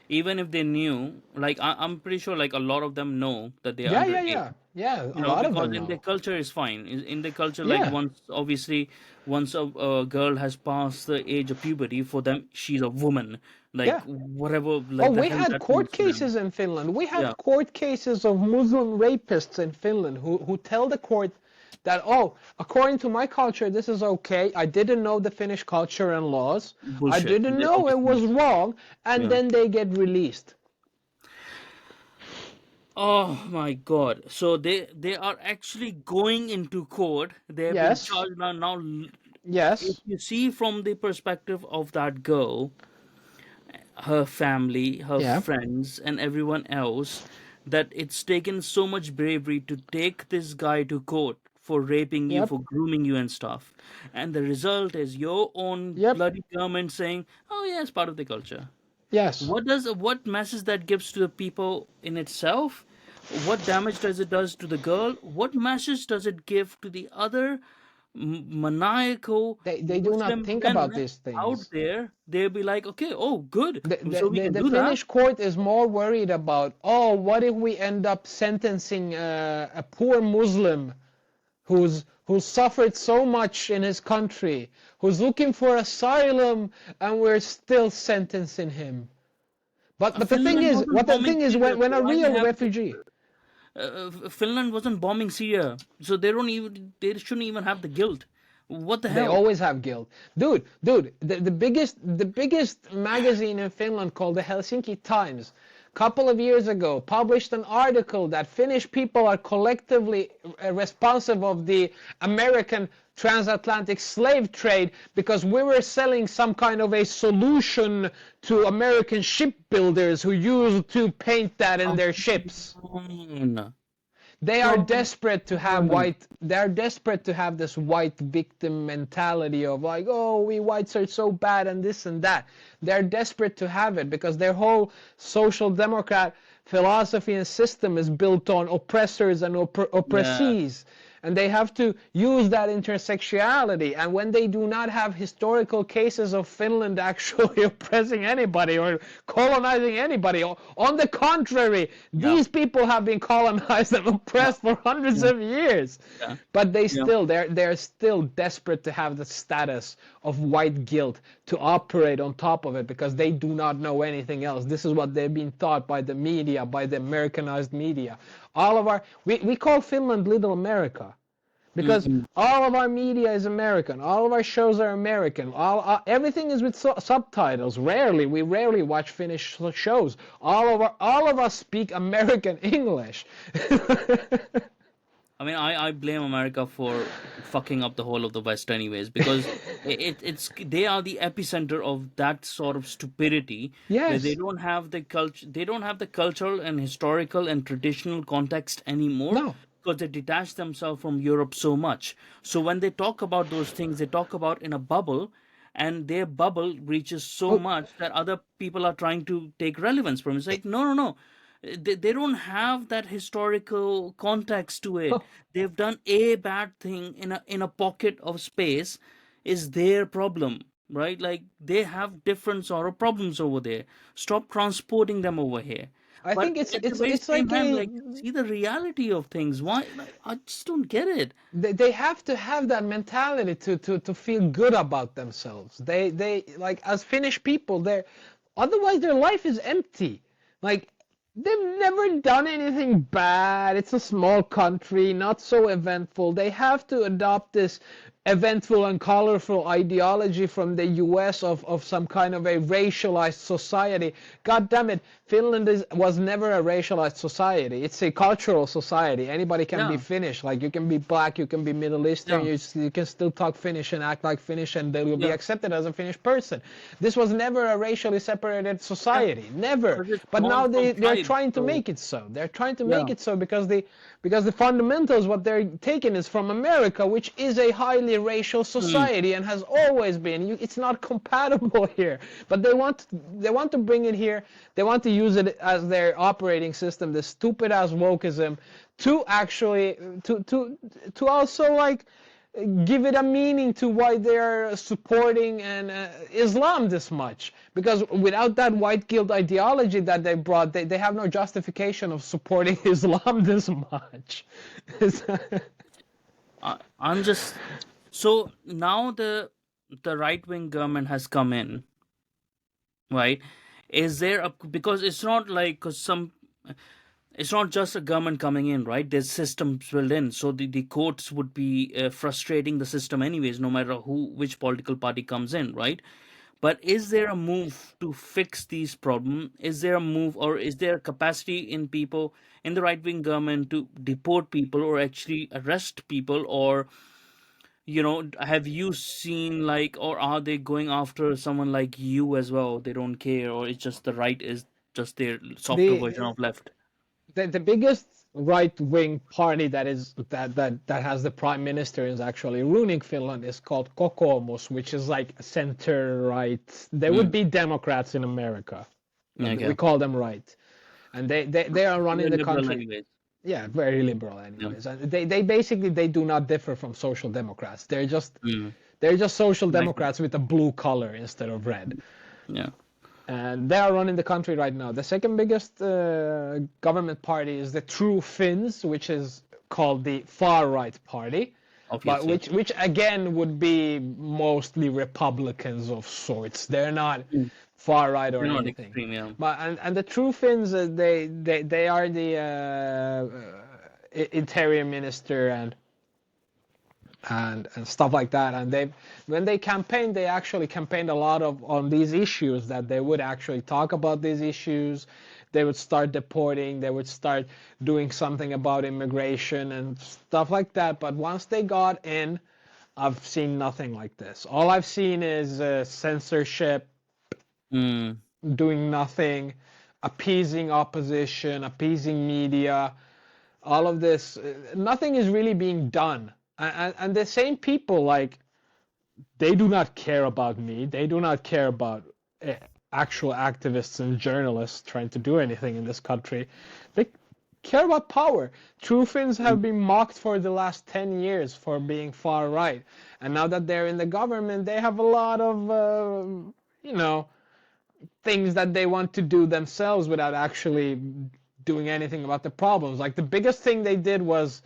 Even if they knew, like, I'm pretty sure like a lot of them know that they are yeah, yeah, underage. yeah. Yeah, You a know, lot of because them in their know. culture is fine. In their culture, like, Yeah, once obviously once a girl has passed the age of puberty, for them she's a woman. Like, yeah. whatever, Oh, like the we hell had that means court to them. cases in Finland. We Yeah. have court cases of Muslim rapists in Finland who tell the court that, oh, according to my culture, this is okay. I didn't know the Finnish culture and laws. I Bullshit. didn't They know it obviously was wrong. And yeah. then they get released. Oh my God. So they are actually going into court. They have been Yes, charged now. If yes, you see from the perspective of that girl, her family, her yeah, friends, and everyone else, that it's taken so much bravery to take this guy to court for raping you, yep, for grooming you and stuff. And the result is your own yep, bloody government saying, "Oh yeah, it's part of the culture." yes. What message that gives to the people in itself? What damage does it does to the girl? What message does it give to the other maniacal They do not Muslim think men about these out things. there? They'll be like, okay, oh, good, so we can The do that. Finnish court is more worried about, oh, what if we end up sentencing a poor Muslim who's suffered so much in his country, who's looking for asylum, and we're still sentencing him. But the thing Finland is, wasn't bombing Syria, when so a why they real have refugee, Finland wasn't bombing Syria, so they shouldn't even have the guilt. What the they hell? always have guilt. Dude, the biggest magazine in Finland, called the Helsinki Times, couple of years ago published an article that Finnish people are collectively responsible of the American transatlantic slave trade, because we were selling some kind of a solution to American shipbuilders who used to paint that in their ships. On. They are Come desperate to have on. they're desperate to have this white victim mentality of like, oh, we whites are so bad and this and that. They're desperate to have it because their whole social democrat philosophy and system is built on oppressors and Yeah. oppressees. and they have to use that intersectionality. And when they do not have historical cases of Finland actually oppressing anybody or colonizing anybody, on the contrary, these people have been colonized and oppressed for hundreds of years. But they're still desperate to have the status of white guilt to operate on top of it, because they do not know anything else. This is what they've been taught by the media, by the Americanized media. All of we call Finland Little America, because all of our media is American. All of our shows are American. Everything is with subtitles. We rarely watch Finnish shows. All of us speak American English. I mean, I blame America for fucking up the whole of the West, anyways, because they are the epicenter of that sort of stupidity. Yes. Where they don't have the culture, they don't have the cultural and historical and traditional context anymore. No. Because they detach themselves from Europe so much. So when they talk about those things, they talk about in a bubble, and their bubble reaches so much that other people are trying to take relevance from it. It's like, no. They don't have that historical context to it. They've done a bad thing in a pocket of space is their problem, right? Like, they have different sort of problems over there. Stop transporting them over here. I think it's like see the reality of things. Why? Like, I just don't get it. They have to have that mentality to feel good about themselves. They like, as Finnish people, otherwise their life is empty. Like, they've never done anything bad. It's a small country, not so eventful. They have to adopt this eventful and colorful ideology from the US of some kind of a racialized society. God damn it, Finland was never a racialized society. It's a cultural society. Anybody can be Finnish. Like, you can be black, you can be Middle Eastern, you can still talk Finnish and act like Finnish, and they will be accepted as a Finnish person. This was never a racially separated society. Never. But now they're trying to make it so. They're trying to make it so because the fundamentals, what they're taking is from America, which is a highly racial society and has always been. It's not compatible here, but they want to bring it here. They want to use it as their operating system, this stupid ass wokeism, to actually to also like give it a meaning to why they're supporting Islam this much. Because without that white guilt ideology that they brought, they have no justification of supporting Islam this much. I'm just so now the right-wing government has come in, right? Is there because it's not like it's not just a government coming in, right? There's systems built in, so the courts would be frustrating the system anyways, no matter which political party comes in, right? But is there a move to fix these problems? Is there a move, or is there capacity in people in the right-wing government to deport people or actually arrest people? Or, have you seen, like, or are they going after someone like you as well? They don't care, or it's just the right is just their softer version of left? The biggest right-wing party that has the prime minister is actually ruining Finland is called Kokoomus, which is like center-right. They would be Democrats in America. Okay. We call them right, and they are running the country. Anyways. Yeah, very liberal anyways. And they basically do not differ from social democrats. They're just social democrats with a blue color instead of red. Yeah. And they are running the country right now. The second biggest government party is the True Finns, which is called the far-right party, but which again would be mostly Republicans of sorts. They're not far-right or anything. Extreme, yeah. But and the True Finns, they are the interior minister and stuff like that, and when they campaigned, they actually campaigned a lot on these issues, that they would actually talk about these issues, they would start deporting, they would start doing something about immigration and stuff like that. But once they got in, I've seen nothing like this. All I've seen is censorship, doing nothing, appeasing opposition, appeasing media, all of this. Nothing is really being done. And the same people, like, they do not care about me. They do not care about actual activists and journalists trying to do anything in this country. care about power. True Finns have been mocked for the last 10 years for being far right. And now that they're in the government, they have a lot of, things that they want to do themselves without actually doing anything about the problems. Like the biggest thing they did was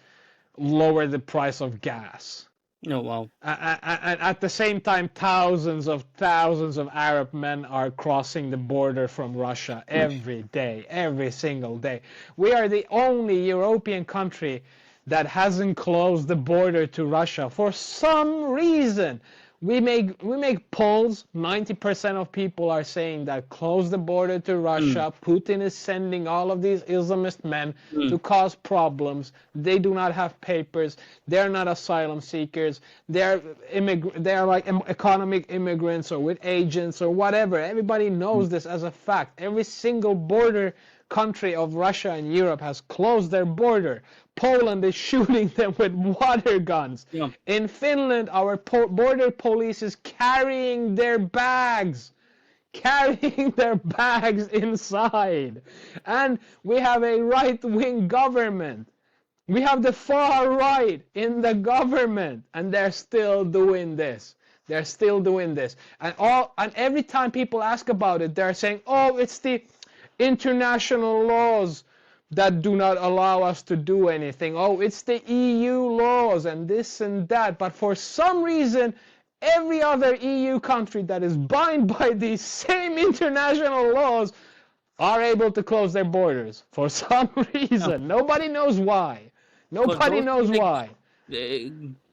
lower the price of gas. Oh, wow. And at the same time, thousands of Arab men are crossing the border from Russia every day, every single day. We are the only European country that hasn't closed the border to Russia for some reason. We make polls. 90% of people are saying that close the border to Russia. Putin is sending all of these Islamist men to cause problems. They do not have papers. They're not asylum seekers. They're like economic immigrants or with agents or whatever. Everybody knows this as a fact. Every single border country of Russia and Europe has closed their border. Poland is shooting them with water guns. Yeah. In Finland, our border police is carrying their bags inside. And we have a right-wing government. We have the far right in the government, and they're still doing this. They're still doing this. And every time people ask about it, they're saying, oh, it's the international laws that do not allow us to do anything. Oh, it's the EU laws and this and that. But for some reason, every other EU country that is bound by these same international laws are able to close their borders for some reason. Yeah. Nobody knows why. Nobody knows why.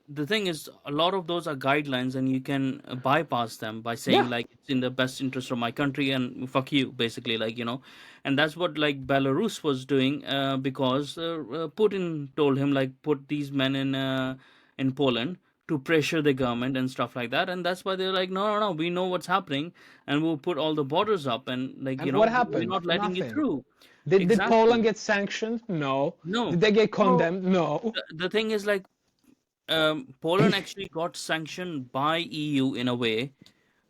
The thing is, a lot of those are guidelines, and you can bypass them by saying like it's in the best interest of my country and fuck you, basically, like, you know. And that's what like Belarus was doing, because Putin told him like put these men in Poland to pressure the government and stuff like that. And that's why they're like, no, we know what's happening, and we'll put all the borders up, and like, and you know, what happened? we're not letting you through. Did Poland get sanctioned? No. Did they get condemned? No. The thing is like, Poland actually got sanctioned by EU in a way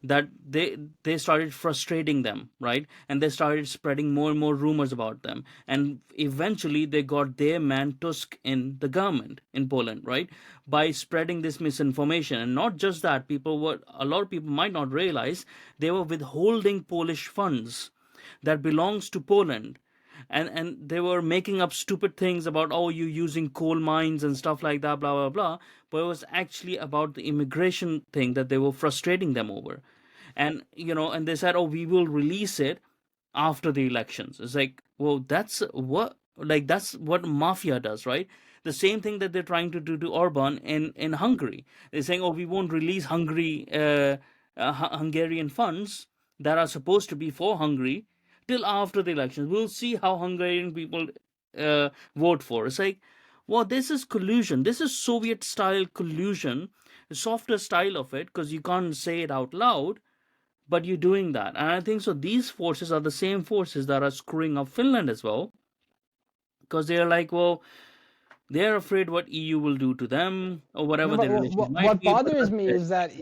that they started frustrating them, right? And they started spreading more and more rumors about them, and eventually they got their man Tusk in the government in Poland, right? By spreading this misinformation. And not just that, a lot of people might not realize they were withholding Polish funds that belongs to Poland. And they were making up stupid things about, oh, you using coal mines and stuff like that, blah, blah, blah. But it was actually about the immigration thing that they were frustrating them over. And, you know, and they said, oh, we will release it after the elections. It's like, well, that's what mafia does, right? The same thing that they're trying to do to Orban in Hungary. They're saying, oh, we won't release Hungarian funds that are supposed to be for Hungary till after the elections. We'll see how Hungarian people vote for. It's like, well, this is collusion. This is Soviet-style collusion, the softer style of it, because you can't say it out loud, but you're doing that. And I think so these forces are the same forces that are screwing up Finland as well, because they're like, well, they're afraid what EU will do to them or whatever their relationship might be. What bothers me is that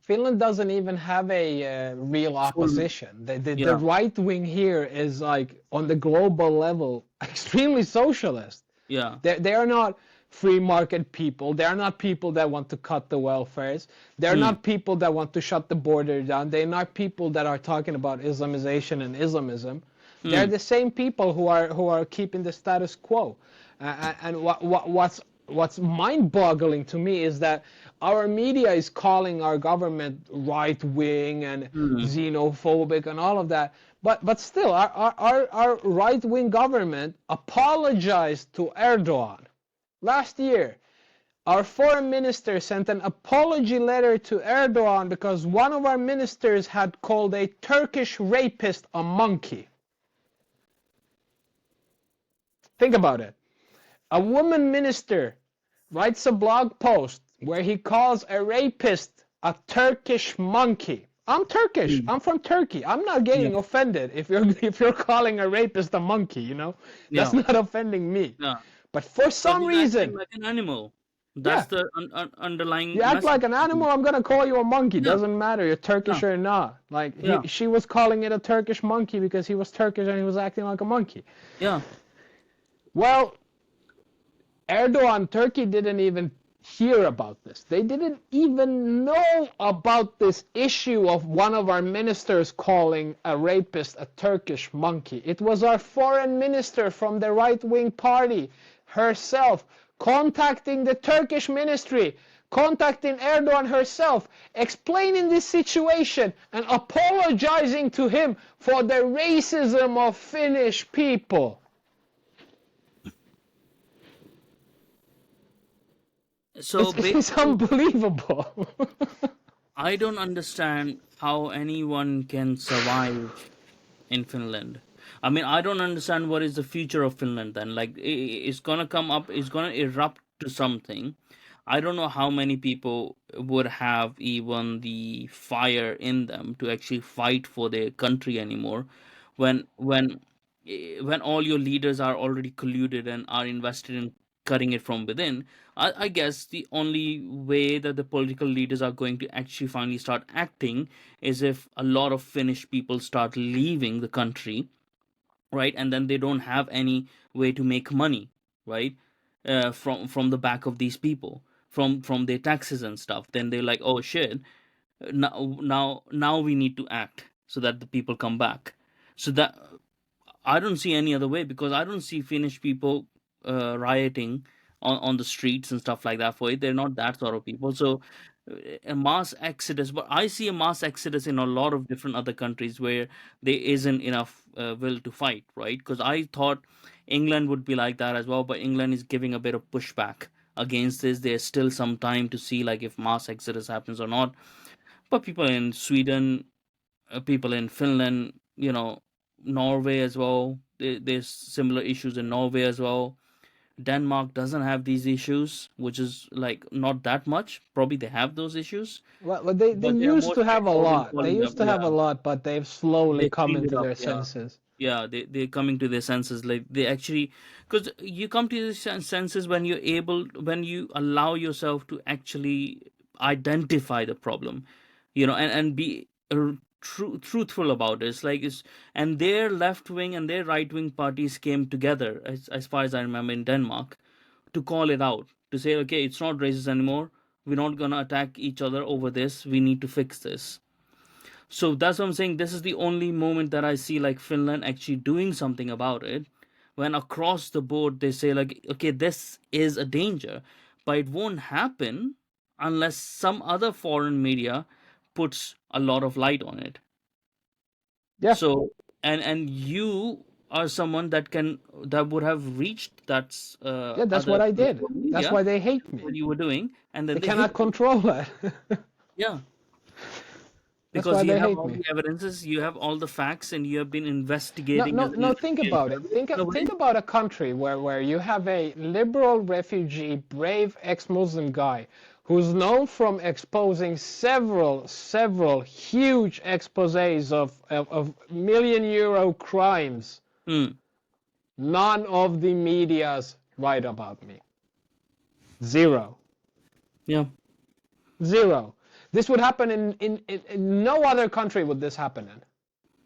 Finland doesn't even have a real opposition. The right wing here is like on the global level extremely socialist. Yeah, they are not free market people. They are not people that want to cut the welfares. They're not people that want to shut the border down. They're not people that are talking about Islamization and Islamism. They're the same people who are keeping the status quo. And what's mind-boggling to me is that our media is calling our government right-wing and xenophobic and all of that. But still, our right-wing government apologized to Erdogan. Last year, our foreign minister sent an apology letter to Erdogan because one of our ministers had called a Turkish rapist a monkey. Think about it. A woman minister writes a blog post where he calls a rapist a Turkish monkey. I'm Turkish. I'm from Turkey. I'm not getting offended if you're calling a rapist a monkey, you know? That's not offending me. Yeah. But for some reason, like an animal. That's Yeah. the You underlying act message. like an animal, I'm gonna call you a monkey. Yeah, Doesn't matter, you're yeah, Turkish or not. Like yeah, she was calling it a Turkish monkey because he was Turkish and he was acting like a monkey. yeah. Well, Erdogan, Turkey didn't even hear about this. They didn't even know about this issue of one of our ministers calling a rapist a Turkish monkey. It was our foreign minister from the right-wing party herself contacting the Turkish ministry, contacting Erdogan herself, explaining this situation and apologizing to him for the racism of Finnish people. So It's basically, unbelievable. I don't understand how anyone can survive in Finland. I mean, I don't understand what is the future of Finland then. Like, it's gonna come up, it's gonna erupt to something. I don't know how many people would have even the fire in them to actually fight for their country anymore, when when all your leaders are already colluded and are invested in cutting it from within. I guess the only way that the political leaders are going to actually finally start acting is if a lot of Finnish people start leaving the country, right? And then they don't have any way to make money, right? From the back of these people, from their taxes and stuff. Then they're like, oh shit, now we need to act so that the people come back. So that I don't see any other way, because I don't see Finnish people rioting on the streets and stuff like that for it. They're not that sort of people. So a mass exodus, but I see a mass exodus in a lot of different other countries where there isn't enough will to fight, right? Because I thought England would be like that as well, but England is giving a bit of pushback against this. There's still some time to see like if mass exodus happens or not. But people in Sweden, people in Finland, Norway as well. There's similar issues in Norway as well. Denmark doesn't have these issues, which is like not that much. Probably they have those issues, Well, they but they are used more to have a straightforward in lot. They calling up. used to have a Yeah, lot, but they've slowly they come cleaned it into up. their Yeah, senses. yeah, they're coming to their senses. Like they actually, because you come to your senses when you're able, when you allow yourself to actually identify the problem, and be truthful about it. It's like it's and their left wing and their right wing parties came together, as far as I remember, in Denmark, to call it out, to say, okay, it's not racist anymore. We're not gonna attack each other over this. We need to fix this. So that's what I'm saying. This is the only moment that I see like Finland actually doing something about it. When across the board they say like, okay, this is a danger, but it won't happen unless some other foreign media puts a lot of light on it. Yeah, So and you are someone that would have reached that yeah, that's other what I did. political That's media, why they hate me. what you were doing, and They then they hate cannot you. control that. Yeah, That's because why you they have hate all me. the evidences, you have all the facts, and you have been No, investigating no, and no. Think investigating. about it. No way. Think about a country where you have a liberal refugee, brave ex-Muslim guy who's known from exposing several huge exposés of million-euro crimes. Hmm. None of the medias write about me. Zero. Yeah. Zero. This would happen in no other country would this happen in.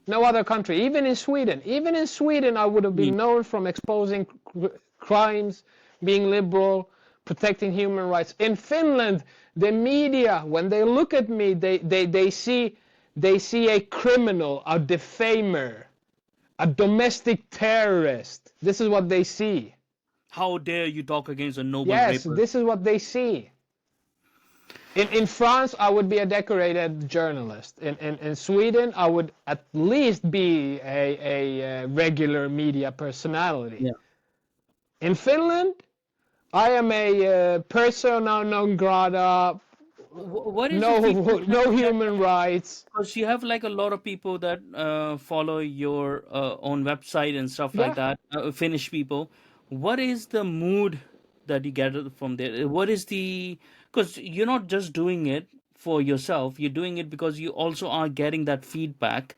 No other country, even in Sweden. Even in Sweden, I would have Hmm. been known from exposing crimes, being liberal, protecting human rights. In Finland, the media, when they look at me, they see a criminal, a defamer, a domestic terrorist. This is what they see. How dare you talk against a noble Yes, rapist? this is what they see. In France, I would be a decorated journalist. In Sweden, I would at least be a regular media personality. Yeah. In Finland, I am a persona non grata, What is the feedback that no you get? human rights. Because you have like a lot of people that follow your own website and stuff like Yeah, that, Finnish people. What is the mood that you get from there? What is the, because you're not just doing it for yourself, you're doing it because you also are getting that feedback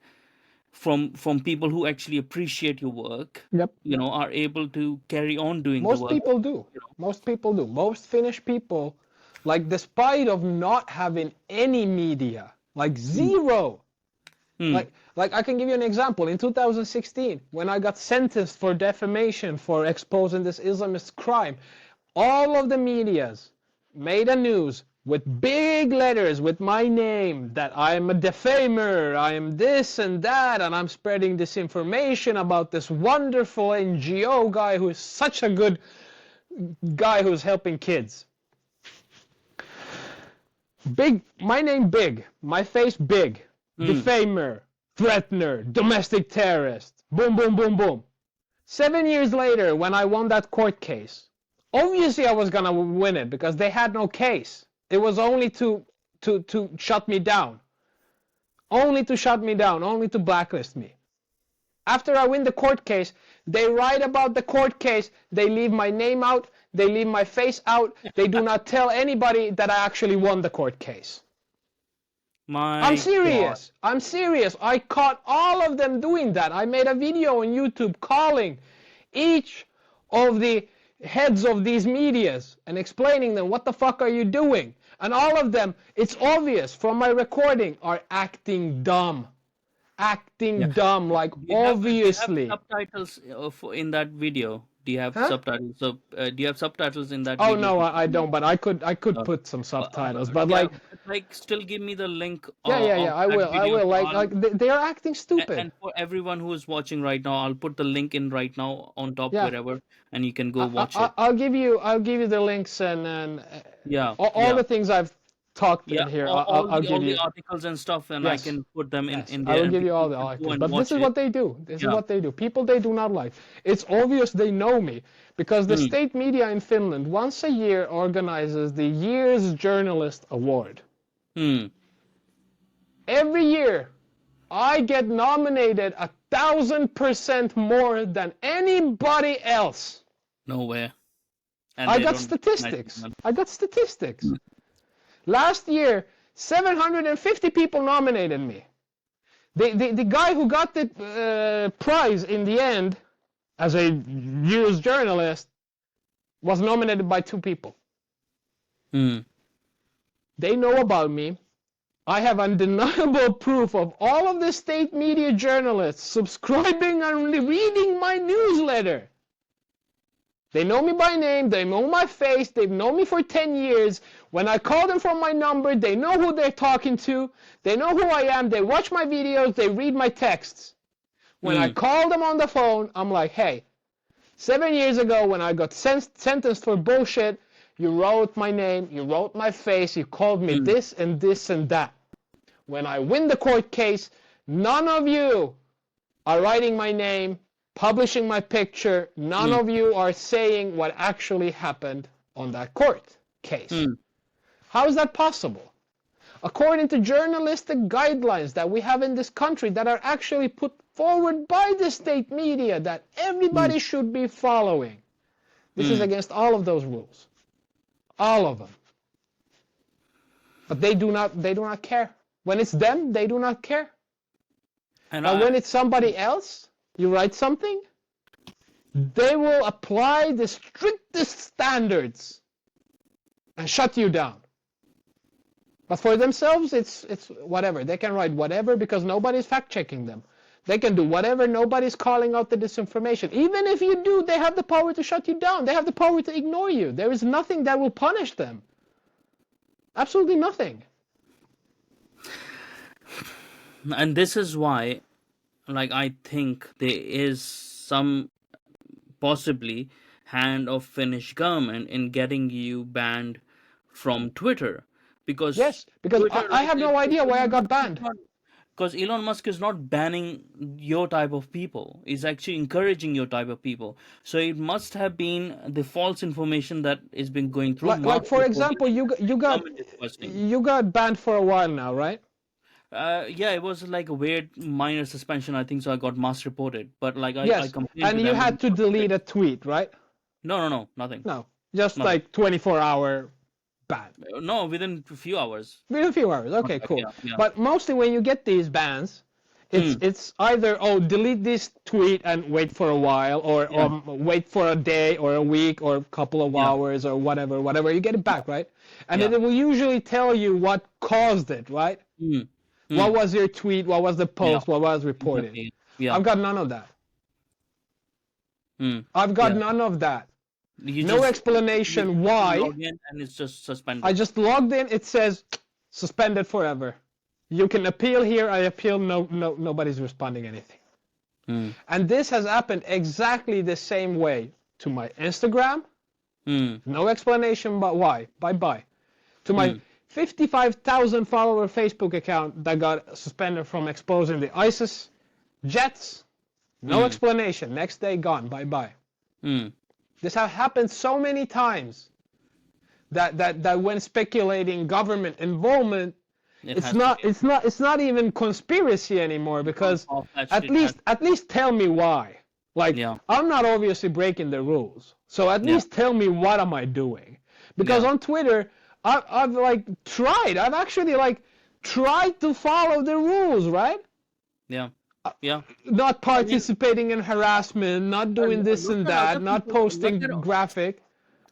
from people who actually appreciate your work, Yep. are able to carry on doing the Most work. people do. Most people do. Most Finnish people, like, despite of not having any media, like zero. Like I can give you an example. In 2016, when I got sentenced for defamation for exposing this Islamist crime, all of the medias made a news with big letters with my name that I am a defamer, I am this and that, and I'm spreading disinformation about this wonderful NGO guy who is such a good guy who's helping kids. Big, my name big, my face big, defamer, threatener, domestic terrorist, boom, boom, boom, boom. 7 years later, when I won that court case, obviously I was gonna win it because they had no case. It was only to shut me down. Only to shut me down, only to blacklist me. After I win the court case, they write about the court case, they leave my name out, they leave my face out, they do not tell anybody that I actually won the court case. I'm serious. God. I'm serious. I caught all of them doing that. I made a video on YouTube calling each of the heads of these medias and explaining them, what the fuck are you doing? And all of them, it's obvious from my recording, are acting dumb. Acting dumb, like obviously. Do you have subtitles in that video? Do you have subtitles? So, do you have subtitles in that? Oh video? no, I don't. But I could put some subtitles. But like still give me the link. Yeah. I will. Like they are acting stupid. And for everyone who is watching right now, I'll put the link in right now on top wherever, and you can go watch it. I'll give you the links and all the things I've talked in here. I'll give you the articles and stuff, and I can put them in there. I will give you all the articles. But this is what they do. This is what they do. People they do not like. It's obvious they know me because the state media in Finland once a year organizes the Year's Journalist Award. Every year, I get nominated 1,000% more than anybody else. No way. And I got statistics. Last year, 750 people nominated me. The guy who got the prize in the end as a year's journalist was nominated by 2 people. They know about me. I have undeniable proof of all of the state media journalists subscribing and reading my newsletter. They know me by name, they know my face, they've known me for 10 years. When I call them from my number, they know who they're talking to, they know who I am, they watch my videos, they read my texts. When I call them on the phone, I'm like, hey, 7 years ago when I got sentenced for bullshit, you wrote my name, you wrote my face, you called me this and this and that. When I win the court case, none of you are writing my name, publishing my picture, none of you are saying what actually happened on that court case. How is that possible? According to journalistic guidelines that we have in this country that are actually put forward by the state media that everybody should be following, this is against all of those rules. All of them. But they do not care. When it's them, they do not care. And when it's somebody else, you write something, they will apply the strictest standards and shut you down. But for themselves, it's whatever. They can write whatever because nobody's fact-checking them. They can do whatever, nobody's calling out the disinformation. Even if you do, they have the power to shut you down. They have the power to ignore you. There is nothing that will punish them. Absolutely nothing. And this is why, like, I think there is some possibly hand of Finnish government in getting you banned from Twitter. Because Twitter, I have no idea why I got banned. Because Elon Musk is not banning your type of people. He's actually encouraging your type of people. So it must have been the false information that has been going through. Like for example, you got banned for a while now, right? Yeah, it was like a weird minor suspension, I think, so I got mass reported. But like I complained and you had to delete a tweet, right? No, nothing. No, just nothing. Like 24-hour ban. No, within a few hours. Within a few hours, okay, cool. Yeah. But mostly when you get these bans, Hmm. It's either, oh, delete this tweet and wait for a while, or Yeah. wait for a day or a week or a couple of Yeah. hours or whatever, you get it back, right? And Yeah. then it will usually tell you what caused it, right? Hmm. What Hmm. was your tweet? What was the Yeah. post? What was reported? Exactly. Yeah. I've got none of that. Hmm. I've got Yeah. none of that. You No just explanation why. log in and it's just I suspended. just logged in. It says suspended forever. You can appeal here. I appeal. Nobody's responding anything. Hmm. And this has happened exactly the same way to my Instagram. Hmm. No explanation but why. Bye. To my Hmm. 55,000 follower Facebook account that got suspended from exposing the ISIS jets. No Hmm. explanation. Next day gone. Bye. Hmm. This has happened so many times that when speculating government involvement, It it's has to not be it's not even conspiracy anymore, because far-fetched. at It has. least tell me why. Like, Yeah. I'm not obviously breaking the rules, so at Yeah. least tell me what am I doing. Because Yeah. on Twitter, I've like tried. I've actually like tried to follow the rules, right? Yeah. Yeah. Not I mean, participating in harassment, not doing this look and at other that, not people. Look at posting graphic.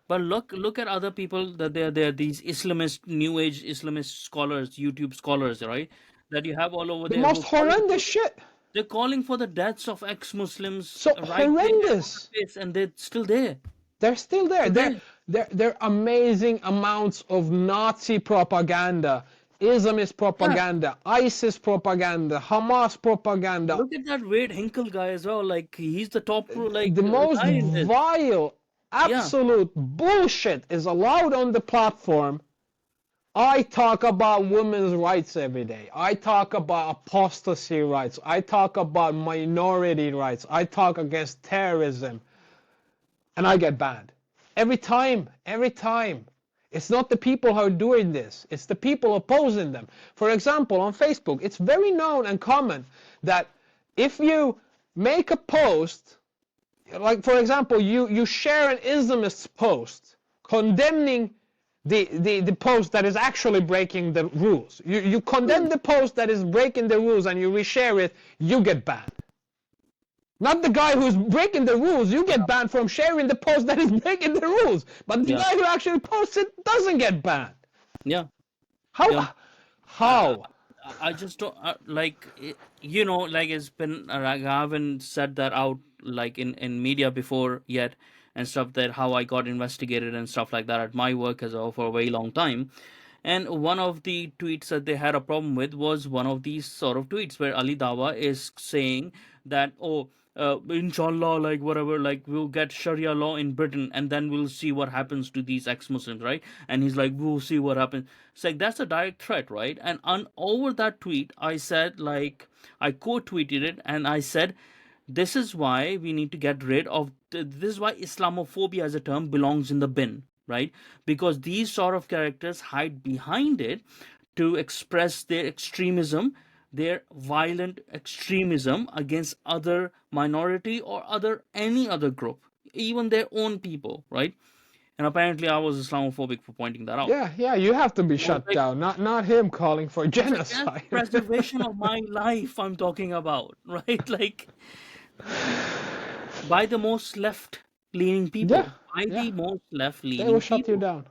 But look at other people that they're these Islamist New Age Islamist scholars, YouTube scholars, right? That you have all over The there who most are calling horrendous shit. they're calling for the deaths of ex-Muslims So right there on horrendous. the face, and they're still there. They're still there. Still there. They're amazing amounts of Nazi propaganda, Islamist Yeah. propaganda, ISIS propaganda, Hamas propaganda. Look at that Wade Hinkle guy as well. Like he's the top The most guy in this. vile, Yeah. absolute bullshit is allowed on the platform. I talk about women's rights every day. I talk about apostasy rights. I talk about minority rights. I talk against terrorism. And I get banned. Every time. It's not the people who are doing this. It's the people opposing them. For example, on Facebook, it's very known and common that if you make a post, like for example, you share an Islamist post condemning the post that is actually breaking the rules. You condemn the post that is breaking the rules and you reshare it, you get banned. Not the guy who's breaking the rules. You get banned from sharing the post that is breaking the rules. But the Yeah. guy who actually posts it doesn't get banned. Yeah. How? Yeah. How? I just don't like like it's been I haven't said that out like in media before yet and stuff, that how I got investigated and stuff like that at my work as well for a very long time. And one of the tweets that they had a problem with was one of these sort of tweets where Ali Dawa is saying that, oh, inshallah, like whatever, like we'll get Sharia law in Britain and then we'll see what happens to these ex-Muslims, right? And he's like, we'll see what happens. It's like, that's a direct threat, right? And over that tweet, I said, like, I quote tweeted it and I said, this is why we need to get rid of this is why Islamophobia as a term belongs in the bin, right? Because these sort of characters hide behind it to express their extremism, their violent extremism against other minority or any other group, even their own people, right? And apparently I was Islamophobic for pointing that out. Yeah, you have to be I was shut like, down. Not him calling for that's genocide. preservation of my life I'm talking about, right? Like, by the most left-leaning Yeah, people, by yeah. the most They will left-leaning shut you people. down.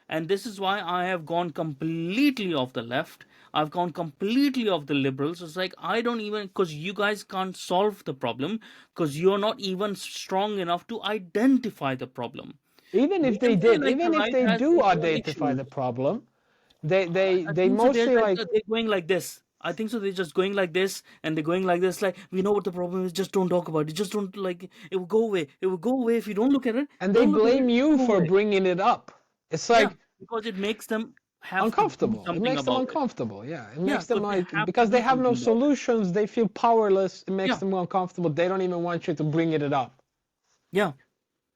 And this is why I have gone completely off the left. I've gone completely off the liberals. It's like, I don't even, because you guys can't solve the problem, because you're not even strong enough to identify the problem. Even We if can they say did, like the even if right they has do its own identify the issues. problem, I they think so. They're mostly like like, they're going like this. I think so. They're just going like this, and they're going like this. Like, we know what the problem is. Just don't talk about it. Just don't, like, it will go away. It will go away if you don't look at it. and they Don't look at it. blame you Go for away. bringing it up. It's Yeah, like because it makes them have to do uncomfortable. It something makes them about it. uncomfortable. Yeah, it Yeah, makes them because they like, have to because do they have no something about it. solutions. They feel powerless. It makes Yeah, them uncomfortable. They don't even want you to bring it up. yeah.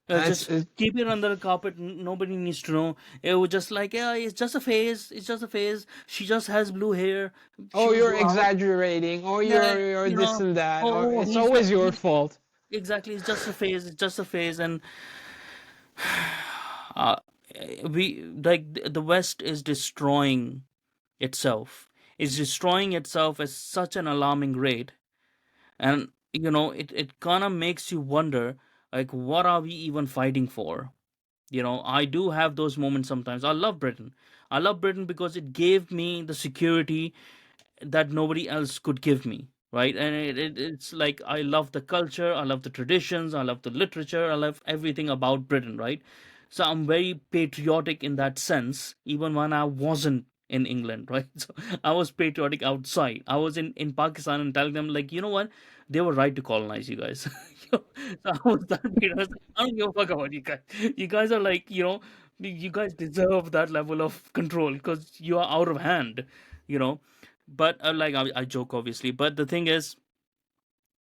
And Just keep it under the carpet. Nobody needs to know. It was just like, yeah, it's just a phase. It's just a phase. She just has blue hair. She oh, will you're go out. exaggerating, or Yeah, you're this and that, or oh, it's always your fault. exactly. It's just a phase. It's just a phase, and uh, we like the West is destroying itself is destroying itself at such an alarming rate. And it kind of makes you wonder, like, what are we even fighting for? I do have those moments sometimes. I love Britain because it gave me the security that nobody else could give me, right? And it's like, I love the culture, I love the traditions, I love the literature, I love everything about Britain, right? So I'm very patriotic in that sense, even when I wasn't in England, right? So I was patriotic outside. I was in Pakistan and telling them, like, you know what, they were right to colonize you guys. So I was that patriotic. I was like, I don't give a fuck about you guys. You guys are like, you guys deserve that level of control because you are out of hand, you know but like, I joke, obviously, but the thing is,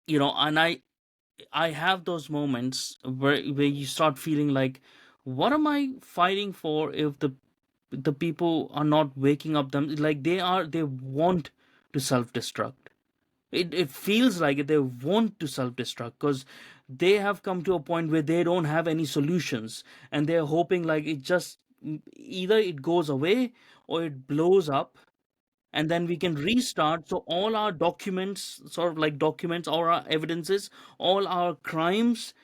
and I have those moments where you start feeling like, what am I fighting for if the people are not waking up, them like they want to self-destruct. It feels like they want to self-destruct because they have come to a point where they don't have any solutions, and they're hoping like it just either it goes away or it blows up, and then we can restart. So all our documents, sort of like documents, all our evidences, all our crimes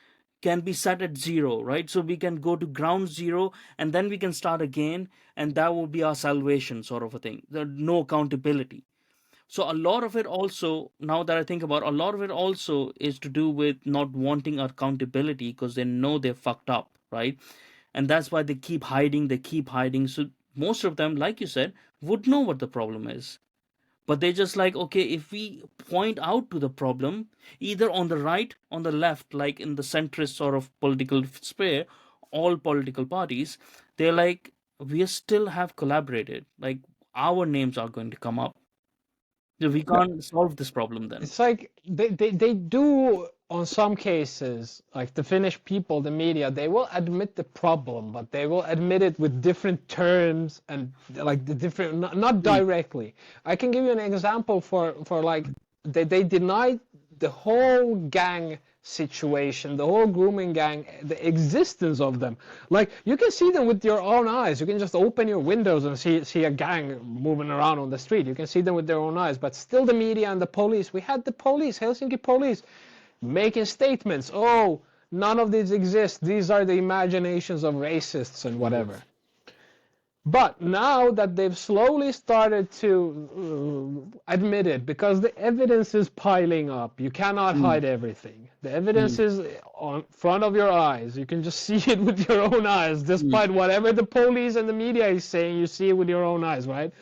can be set at zero, right? So we can go to ground zero, and then we can start again, and that will be our salvation, sort of a thing. There's no accountability. So a lot of it also, now that I think about, a lot of it also is to do with not wanting accountability because they know they're fucked up, right? And that's why they keep hiding, they keep hiding. So most of them, like you said, would know what the problem is, but they just like, okay, if we point out to the problem, either on the right, on the left, like in the centrist sort of political sphere, all political parties, they're like, we still have collaborated, like our names are going to come up. So we can't solve this problem then. It's like they do on some cases, like the Finnish people, the media, they will admit the problem, but they will admit it with different terms and like the different, not directly. I can give you an example for like they denied the whole gang situation, the whole grooming gang, the existence of them. Like you can see them with your own eyes. You can just open your windows and see a gang moving around on the street. You can see them with their own eyes. But still, the media and the police. We had the police, Helsinki police, making statements. Oh, none of these exist. These are the imaginations of racists and whatever. But now that they've slowly started to admit it, because the evidence is piling up, you cannot hide everything. The evidence is on front of your eyes. You can just see it with your own eyes, despite whatever the police and the media is saying. You see it with your own eyes, right?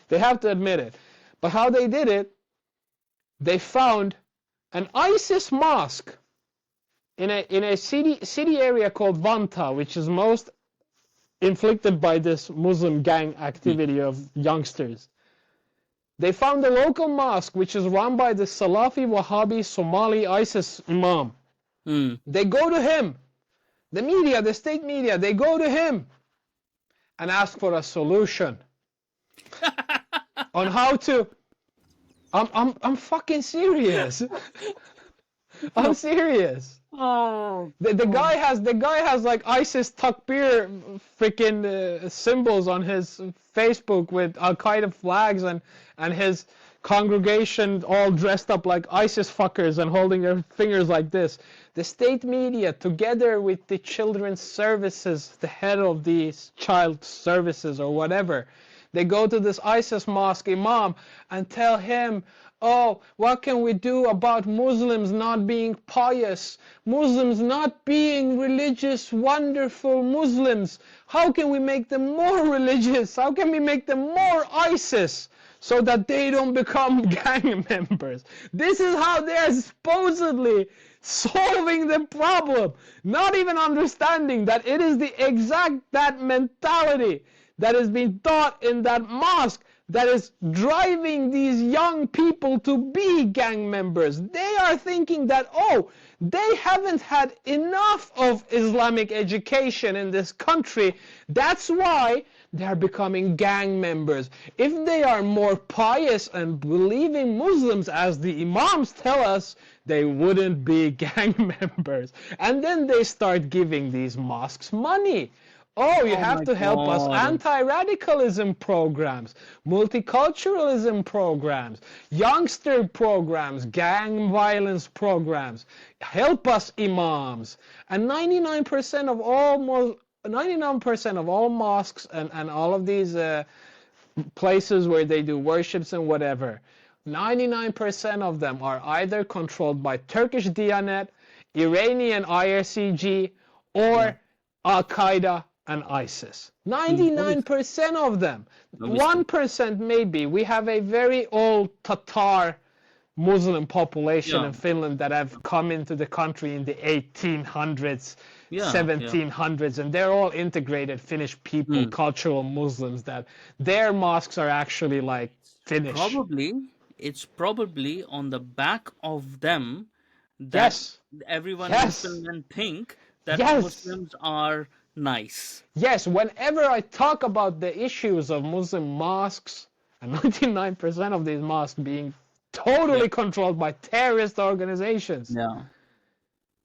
They have to admit it. But how they did it? They found an ISIS mosque in a city area called Vantaa, which is most inflicted by this Muslim gang activity of youngsters. They found a local mosque which is run by the Salafi Wahhabi Somali ISIS imam. They go to him, the media, the state media, they go to him and ask for a solution on how to. I'm fucking serious. I'm serious. Oh, The guy has like ISIS takbir freaking symbols on his Facebook with Al Qaeda flags and his congregation all dressed up like ISIS fuckers and holding their fingers like this. The state media, together with the children's services, the head of these child services or whatever, they go to this ISIS mosque imam and tell him, oh, what can we do about Muslims not being pious? Muslims not being religious, wonderful Muslims. How can we make them more religious? How can we make them more ISIS so that they don't become gang members? This is how they're supposedly solving the problem. Not even understanding that it is the exact that mentality that is being taught in that mosque that is driving these young people to be gang members. They are thinking that, oh, they haven't had enough of Islamic education in this country. That's why they're becoming gang members. If they are more pious and believing Muslims, as the imams tell us, they wouldn't be gang members. And then they start giving these mosques money. Oh, you Oh have my to help us. God. Anti-radicalism programs, multiculturalism programs, youngster programs, gang violence programs. Help us, imams. And 99% of all mosques and all of these places where they do worships and whatever, 99% of them are either controlled by Turkish Diyanet, Iranian IRCG, Yeah. or Al Qaeda and ISIS. Obviously. 99% of them. Obviously. 1% maybe. We have a very old Tatar Muslim population Yeah. in Finland that have come into the country in the 1800s, Yeah. Yeah. 1700s, and they're all integrated Finnish people, Hmm. cultural Muslims, that their mosques are actually like Finnish. Probably on the back of them that Yes, everyone in yes, Finland think that yes, Muslims are nice. yes. Whenever I talk about the issues of Muslim mosques, and 99% of these mosques being Yeah. totally controlled by terrorist organizations, Yeah.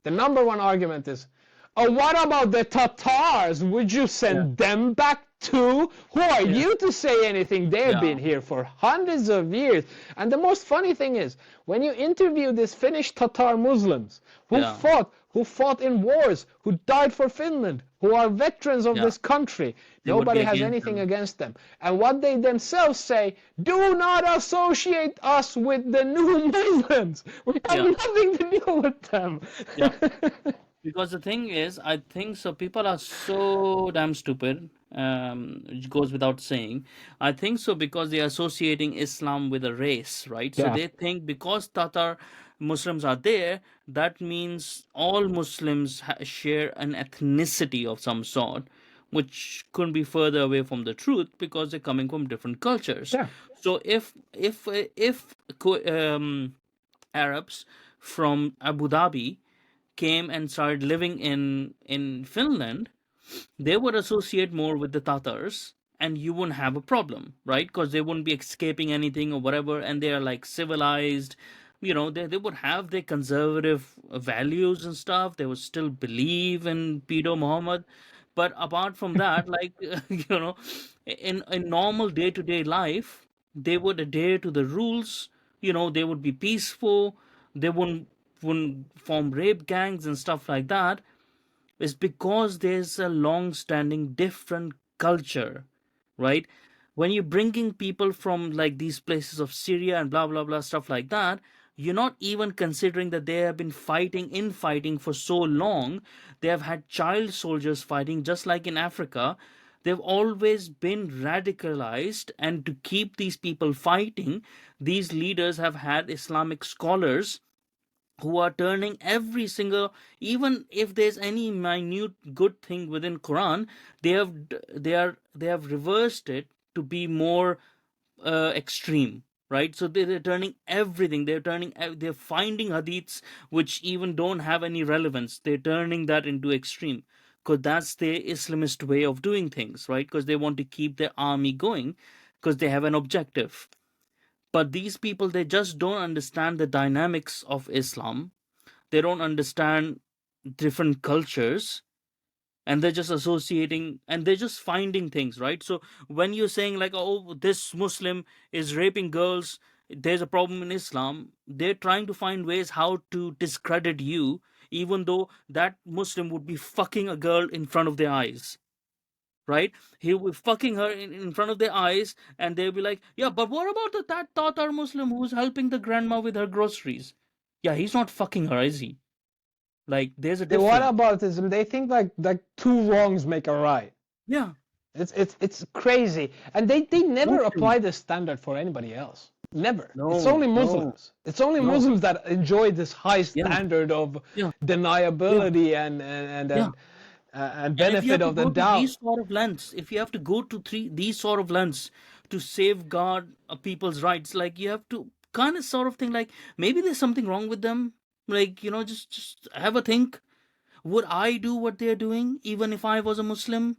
the number one argument is, oh, what about the Tatars? Would you Yeah. send them back too? Who are Yeah. you to say anything? They've Yeah. been here for hundreds of years. And the most funny thing is, when you interview these Finnish Tatar Muslims Yeah. who fought in wars, who died for Finland, who are veterans of Yeah. this country, They would be nobody has against anything them. against them. And what they themselves say, do not associate us with the new Muslims. We have Yeah. nothing to do with them. Yeah. Because the thing is, I think so. People are so damn stupid. It goes without saying. I think so because they are associating Islam with a race, right? So Yeah. they think because Tatar Muslims are there, that means all Muslims share an ethnicity of some sort, which couldn't be further away from the truth because they're coming from different cultures. Yeah. So if Arabs from Abu Dhabi came and started living in Finland, they would associate more with the Tatars, and you wouldn't have a problem, right? Because they wouldn't be escaping anything or whatever, and they are like civilized. They would have their conservative values and stuff. They would still believe in Pedo Muhammad. But apart from that, like, in normal day to day life, they would adhere to the rules. They would be peaceful. They wouldn't form rape gangs and stuff like that. Is because there's a long-standing different culture, right? When you're bringing people from like these places of Syria and blah blah blah stuff like that, you're not even considering that they have been fighting for so long. They have had child soldiers fighting, just like in Africa. They've always been radicalized, and to keep these people fighting, these leaders have had Islamic scholars who are turning every single, even if there's any minute good thing within Quran, they have reversed it to be more extreme, right? So they're turning everything, they're finding hadiths which even don't have any relevance, they're turning that into extreme, because that's their Islamist way of doing things, right? Because they want to keep their army going, because they have an objective. But these people, they just don't understand the dynamics of Islam. They don't understand different cultures, and they're just associating, and they're just finding things, right? So when you're saying like, oh, this Muslim is raping girls, there's a problem in Islam, they're trying to find ways how to discredit you, even though that Muslim would be fucking a girl in front of their eyes, right? He will be fucking her in front of their eyes, and they'll be like, yeah, but what about that Tatar Muslim who's helping the grandma with her groceries? Yeah, he's not fucking her, is he? Like, there's a The what difference. aboutism? They think like two wrongs make a right. Yeah, It's crazy, and they never not true. apply this standard for anybody else. Never. It's No, only no, Muslims. It's only no. Muslims that enjoy this high Yeah, standard of yeah, yeah, deniability yeah. and And if you benefit have to of the go to doubt. these sort of lengths, if you have to go to these sort of lengths to safeguard people's rights, like you have to kind of sort of think like maybe there's something wrong with them. Like, just have a think. Would I do what they're doing even if I was a Muslim?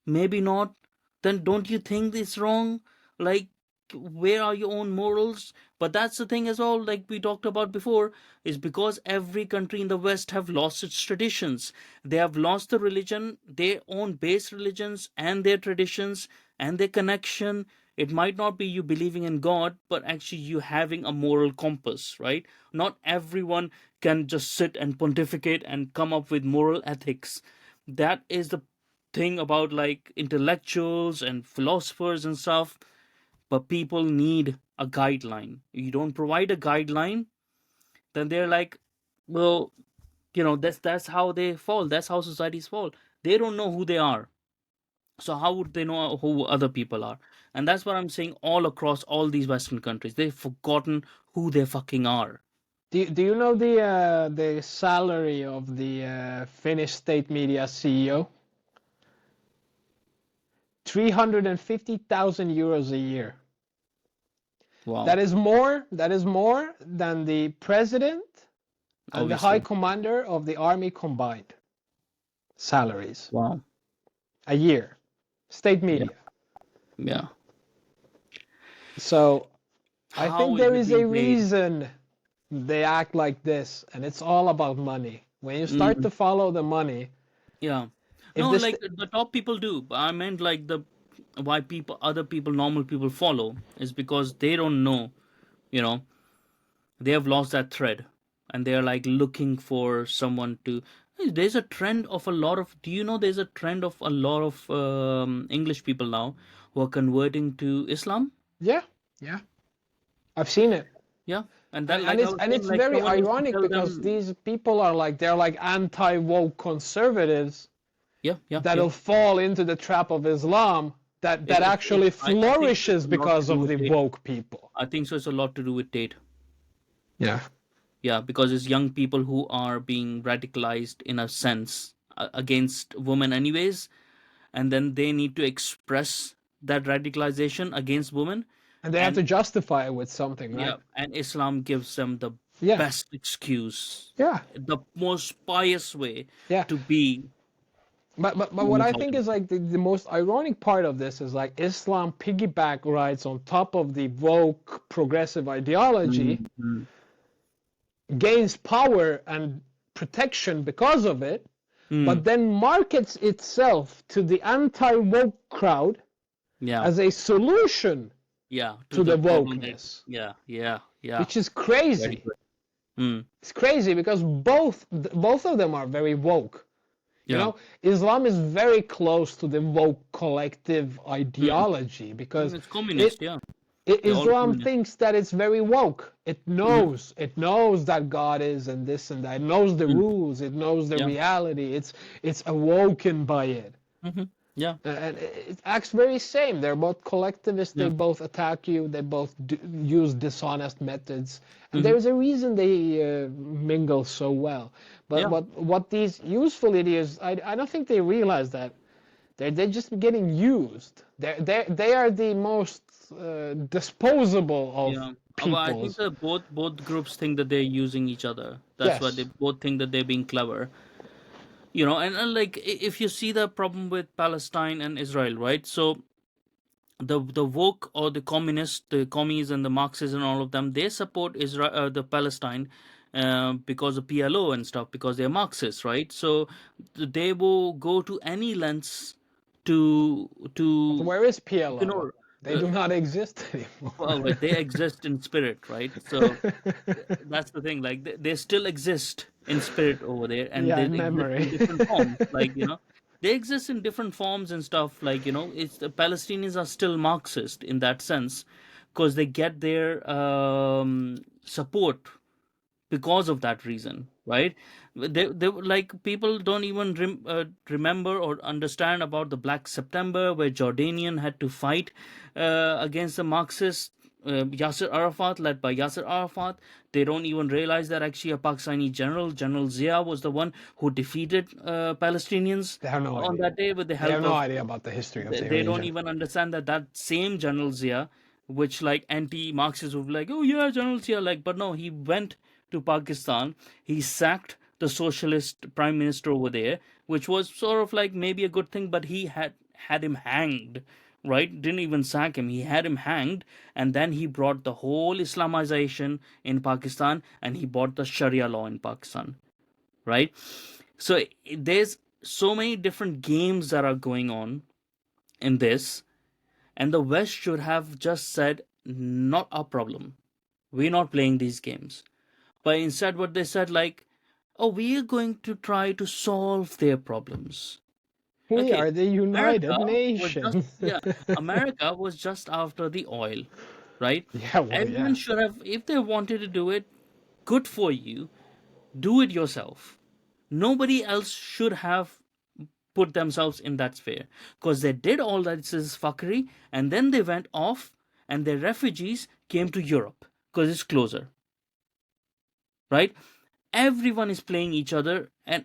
Maybe not. Then don't you think it's wrong? Like, where are your own morals? But that's the thing as well, like we talked about before, is because every country in the West have lost its traditions. They have lost the religion, their own base religions and their traditions and their connection. It might not be you believing in God, but actually you having a moral compass, right? Not everyone can just sit and pontificate and come up with moral ethics. That is the thing about like intellectuals and philosophers and stuff. But people need a guideline. If you don't provide a guideline, then they're like, well, that's how they fall. That's how societies fall. They don't know who they are. So how would they know who other people are? And that's what I'm saying all across all these Western countries. They've forgotten who they fucking are. Do you know the salary of the Finnish state media CEO? 350,000 euros a year. Wow. That is more than the president and the high Obviously. commander of the army combined salaries Wow. a year. State Yeah. media. Yeah. So I How think is there it is a being paid? reason they act like this, and it's all about money. When you start Mm, to follow the money, yeah. if No, this, like the top people do, but I meant like the why people, other people, normal people follow is because they don't know, you know, they have lost that thread, and they're like looking for someone to. Hey, there's a trend of a lot of. Do you know there's a trend of a lot of English people now who are converting to Islam? yeah, yeah, I've seen it. Yeah, and that, And like I it's was and saying, it's like very someone used to ironic tell because them, these people are like they're like anti-woke conservatives yeah, yeah, yeah. that'll fall into the trap of Islam that It actually I think it's flourishes a lot to because do of with the Tate. woke people. I think so. It's a lot to do with Tate. Yeah. Yeah, because it's young people who are being radicalized in a sense against women, anyways, and then they need to express that radicalization against women. And they have And to justify it with something, right? yeah, and Islam gives them the Yeah. best excuse, Yeah. the most pious way Yeah. to be But what I think homophobia. is like the most ironic part of this is like Islam piggyback rides on top of the woke progressive ideology, Mhm. gains power and protection because of it, but Mm, then markets itself to the anti-woke crowd yeah, as a solution yeah, to to the the problem that, wokeness, yeah, yeah, yeah, which is very crazy. good. Mm, It's crazy because both of them are very woke. You yeah. know, Islam is very close to the woke collective Mm. ideology because It's communist, it, yeah. it They're all Islam communist. thinks that it's very woke. Hmm. It knows that God is and this and that. It knows the Mm. rules. It knows the Yeah. reality. It's awoken by it. Hmm. Yeah. And it acts very same. They're both collectivists. They Yeah. both attack you. They both use dishonest methods. And Hmm. there's a reason they mingle so well. But Yeah. what these useful idiots, I don't think they realize that they're just getting used. They are the most disposable of Yeah. But I think peoples. that both groups think that they're using each other. That's why they Yes. both think that they're being clever. And like if you see the problem with Palestine and Israel, right? So the woke or the communists, the commies and the Marxists and all of them, they support Israel, the Palestine, because of PLO and stuff, because they're Marxists, right? So they will go to any lengths to But to where is PLO? know. They do not exist Well, anymore. but they exist in spirit, right? So that's the thing. Like they still exist in spirit over there, and Yeah, they in exist in memory. different forms. Like they exist in different forms and stuff. Like it's the Palestinians are still Marxist in that sense, because they get their support because of that reason, right? They like people don't even remember or understand about the Black September, where Jordanian had to fight against the Marxists. Yasser Arafat, led by Yasser Arafat, they don't even realize that actually a Pakistani General Zia, was the one who defeated Palestinians They have no on idea. that day with the They have help no of. idea about the history of the They don't region. even understand that same General Zia, which like anti-Marxists would be like, oh yeah, General Zia, like, but no, he went to Pakistan, he sacked the socialist prime minister over there, which was sort of like maybe a good thing, but he had him hanged right? Didn't even sack him. He had him hanged, and then he brought the whole Islamization in Pakistan, and he brought the Sharia law in Pakistan, right? So there's so many different games that are going on in this, and the West should have just said, "Not our problem. We're not playing these games." But instead, what they said, like, "Oh, we are going to try to solve their problems." We Okay, are the America United was just, Nations. yeah, America was just after the oil, right? Yeah, well, Everyone yeah. should have, if they wanted to do it, good for you. Do it yourself. Nobody else should have put themselves in that sphere, because they did all that this fuckery, and then they went off, and their refugees came to Europe because it's closer, right? Everyone is playing each other, and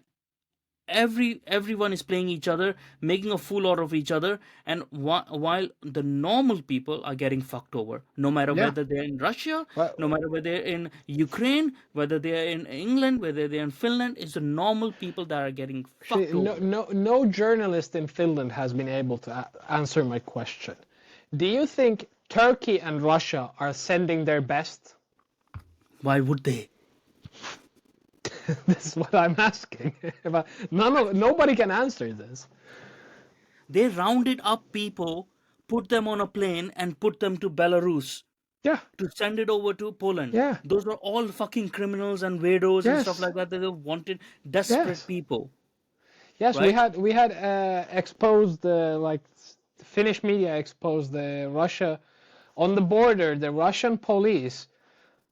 everyone is playing each other, making a fool out of each other, and while the normal people are getting fucked over, no matter Yeah. whether they're in Russia, Well, no matter whether they're in Ukraine, whether they're in England, whether they're in Finland, it's the normal people that are getting fucked no, over. no journalist in Finland has been able to answer my question. Do you think Turkey and Russia are sending their best? Why would they? This is what I'm asking. But nobody can answer this. They rounded up people, put them on a plane, and put them to Belarus Yeah, to send it over to Poland. yeah, Those are all fucking criminals and weirdos and stuff yes, like that. They wanted desperate yes, people, yes. right? We had exposed like Finnish media exposed the Russia on the border. The Russian police,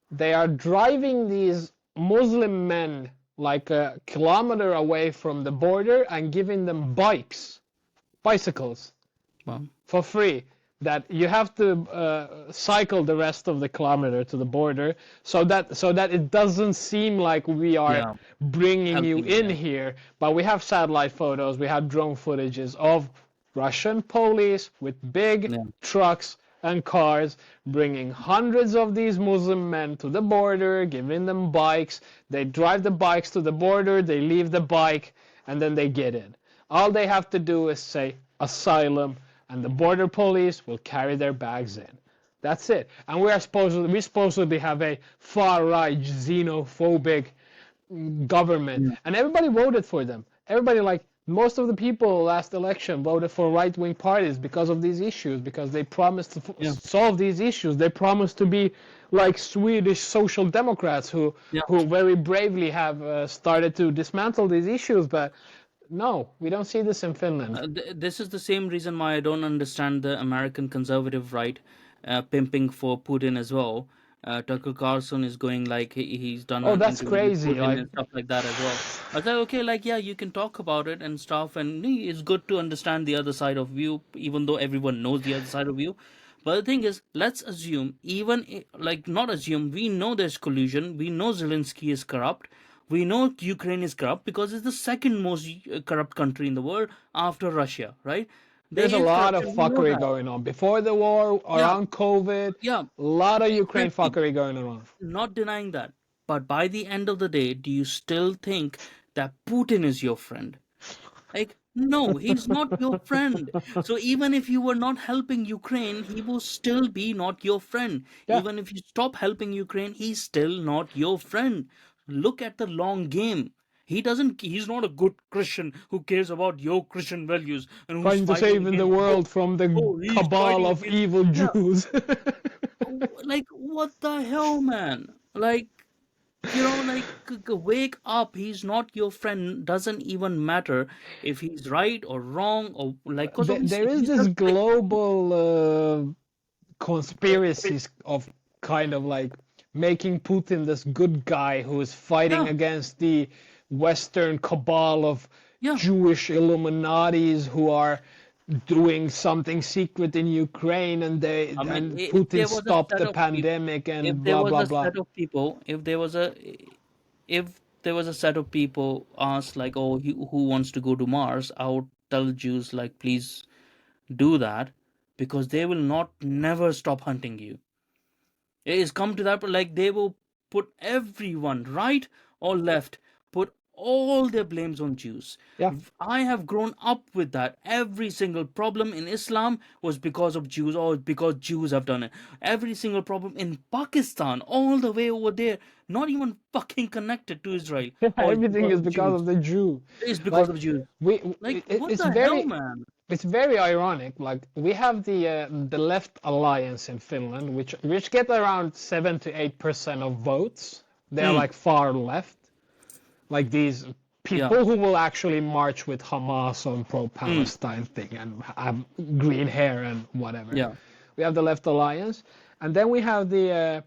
they are driving these Muslim men like a kilometer away from the border and giving them bicycles Well, for free, that you have to cycle the rest of the kilometer to the border, so that it doesn't seem like we are yeah, bringing you helping you. in Yeah. here. But we have satellite photos, we have drone footages of Russian police with big Yeah. trucks and cars bringing hundreds of these Muslim men to the border, giving them bikes. They drive the bikes to the border, they leave the bike, and then they get in. All they have to do is say asylum, and the border police will carry their bags in. That's it. And we supposedly have a far-right xenophobic government, Yeah. and everybody voted for them. Everybody, like most of the people last election, voted for right-wing parties because of these issues, because they promised to Yeah. solve these issues. They promised to be like Swedish social democrats who Yeah. very bravely have started to dismantle these issues. But no, we don't see this in Finland. This is the same reason why I don't understand the American conservative right pimping for Putin as well. Tucker Carlson is going like he's done Oh, an that's interview with crazy. Putin Like, and stuff like that as well. I was like, okay, like yeah, you can talk about it and stuff, and it's good to understand the other side of view, even though everyone knows the other side of view. But the thing is, let's assume, like not assume, we know there's collusion. We know Zelensky is corrupt. We know Ukraine is corrupt because it's the second most corrupt country in the world after Russia, right? There there's a is lot of corruption. We know fuckery that. going on before the war, Yeah, around COVID. yeah, A lot of Ukraine exactly. fuckery going on. Not denying that. But by the end of the day, do you still think that Putin is your friend? Like, no, he's not your friend. So even if you were not helping Ukraine, he will still be not your friend. Yeah, Even if you stop helping Ukraine, he's still not your friend. Look at the long game. He's not a good Christian who cares about your Christian values and who's trying to fighting save the against, oh, world from the oh, he's cabal fighting of against, evil yeah, Jews. like, what the hell, man? Like, like wake up. He's not your friend. Doesn't even matter if he's right or wrong, or like, because There obviously is he's this just like, global conspiracies of kind of like making Putin this good guy who is fighting yeah, against the Western cabal of yeah. Jewish Illuminatis who are doing something secret in Ukraine, and I mean, if Putin there was a stopped set the of people, pandemic if and there blah was blah a blah. set of people, if there was a set of people asked like, oh, who wants to go to Mars, I would tell Jews like, please do that, because they will not never stop hunting you. It is come to that, but like they will put everyone, right or left, put all their blames on Jews. Yeah. I have grown up with that. Every single problem in Islam was because of Jews or because Jews have done it. Every single problem in Pakistan, all the way over there, not even fucking connected to Israel. Oh, it's Everything because is of because Jews. of the Jew. It's because Like of Jews. we, Like, it, what the hell, man? it's very ironic. Like we have the Left Alliance in Finland, which get around 7 to 8% of votes. They're Mm, like far left, like these yeah. people who will actually march with Hamas on Mm, pro-Palestine thing and have green hair and whatever. yeah. We have the Left Alliance, and then we have the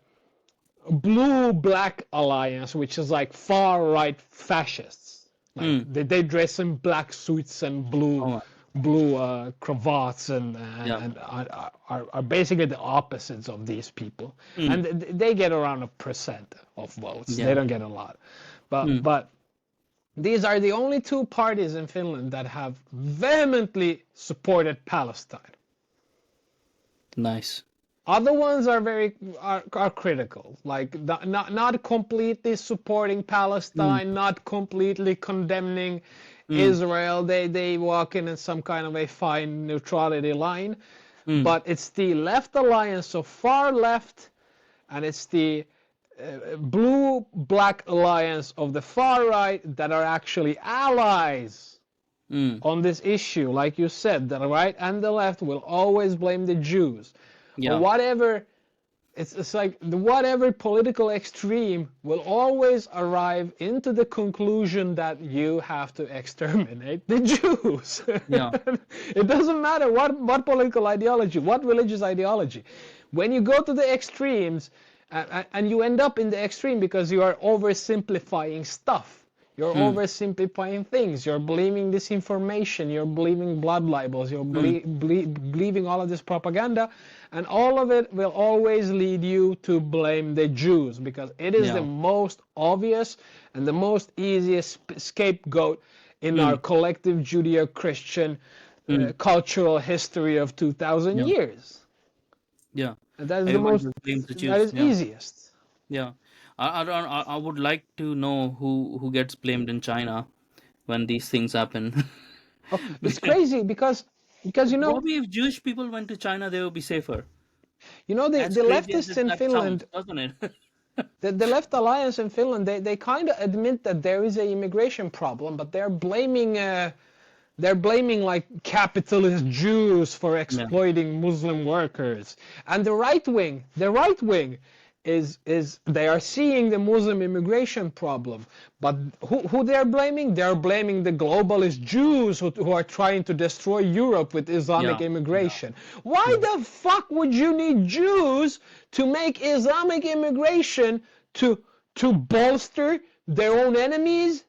Blue-Black Alliance, which is like far-right fascists. Like Mm, they dress in black suits and oh, my. blue cravats Yeah. and are basically the opposites of these people. Mm, And they get around 1% of votes. They yeah. don't get a lot. But Mm, but these are the only two parties in Finland that have vehemently supported Palestine. nice. Other ones are are critical, like not completely supporting Mm, Palestine, not completely condemning mm, Israel. They walk in some kind of a fine neutrality line, mm, but it's the Left Alliance, so far left, and it's the Blue-Black Alliance of the far right that are actually allies mm, on this issue. Like you said, the right and the left will always blame the Jews or yeah. whatever. It's like whatever political extreme will always arrive into the conclusion that you have to exterminate the Jews. Yeah. It doesn't matter what political ideology, what religious ideology. When you go to the extremes, and you end up in the extreme because you are oversimplifying stuff. You're Mm, oversimplifying things. You're believing disinformation. You're believing blood libels. You're mm, believing all of this propaganda. And all of it will always lead you to blame the Jews because it is the yeah. most obvious and the most easiest scapegoat in our Mm, collective Judeo-Christian mm, cultural history of 2,000 yeah. years. Yeah. And that is the Everyone most, just blames the that Jews. is Yeah. easiest. Yeah. I would like to know who gets blamed in China when these things happen. Oh, it's crazy because Probably if Jewish people went to China, they would be safer. As the crazy as leftists in that sounds, Finland, doesn't it? the Left Alliance in Finland, they kind of admit that there is an immigration problem, but they're blaming like capitalist Jews for Yeah. exploiting Muslim workers. And the right wing is they are seeing the Muslim immigration problem. But who they're blaming? They're blaming the globalist Jews who are trying to destroy Europe with Islamic Yeah. Yeah. immigration. Why Yeah. the fuck would you need Jews to make Islamic immigration to bolster their own enemies,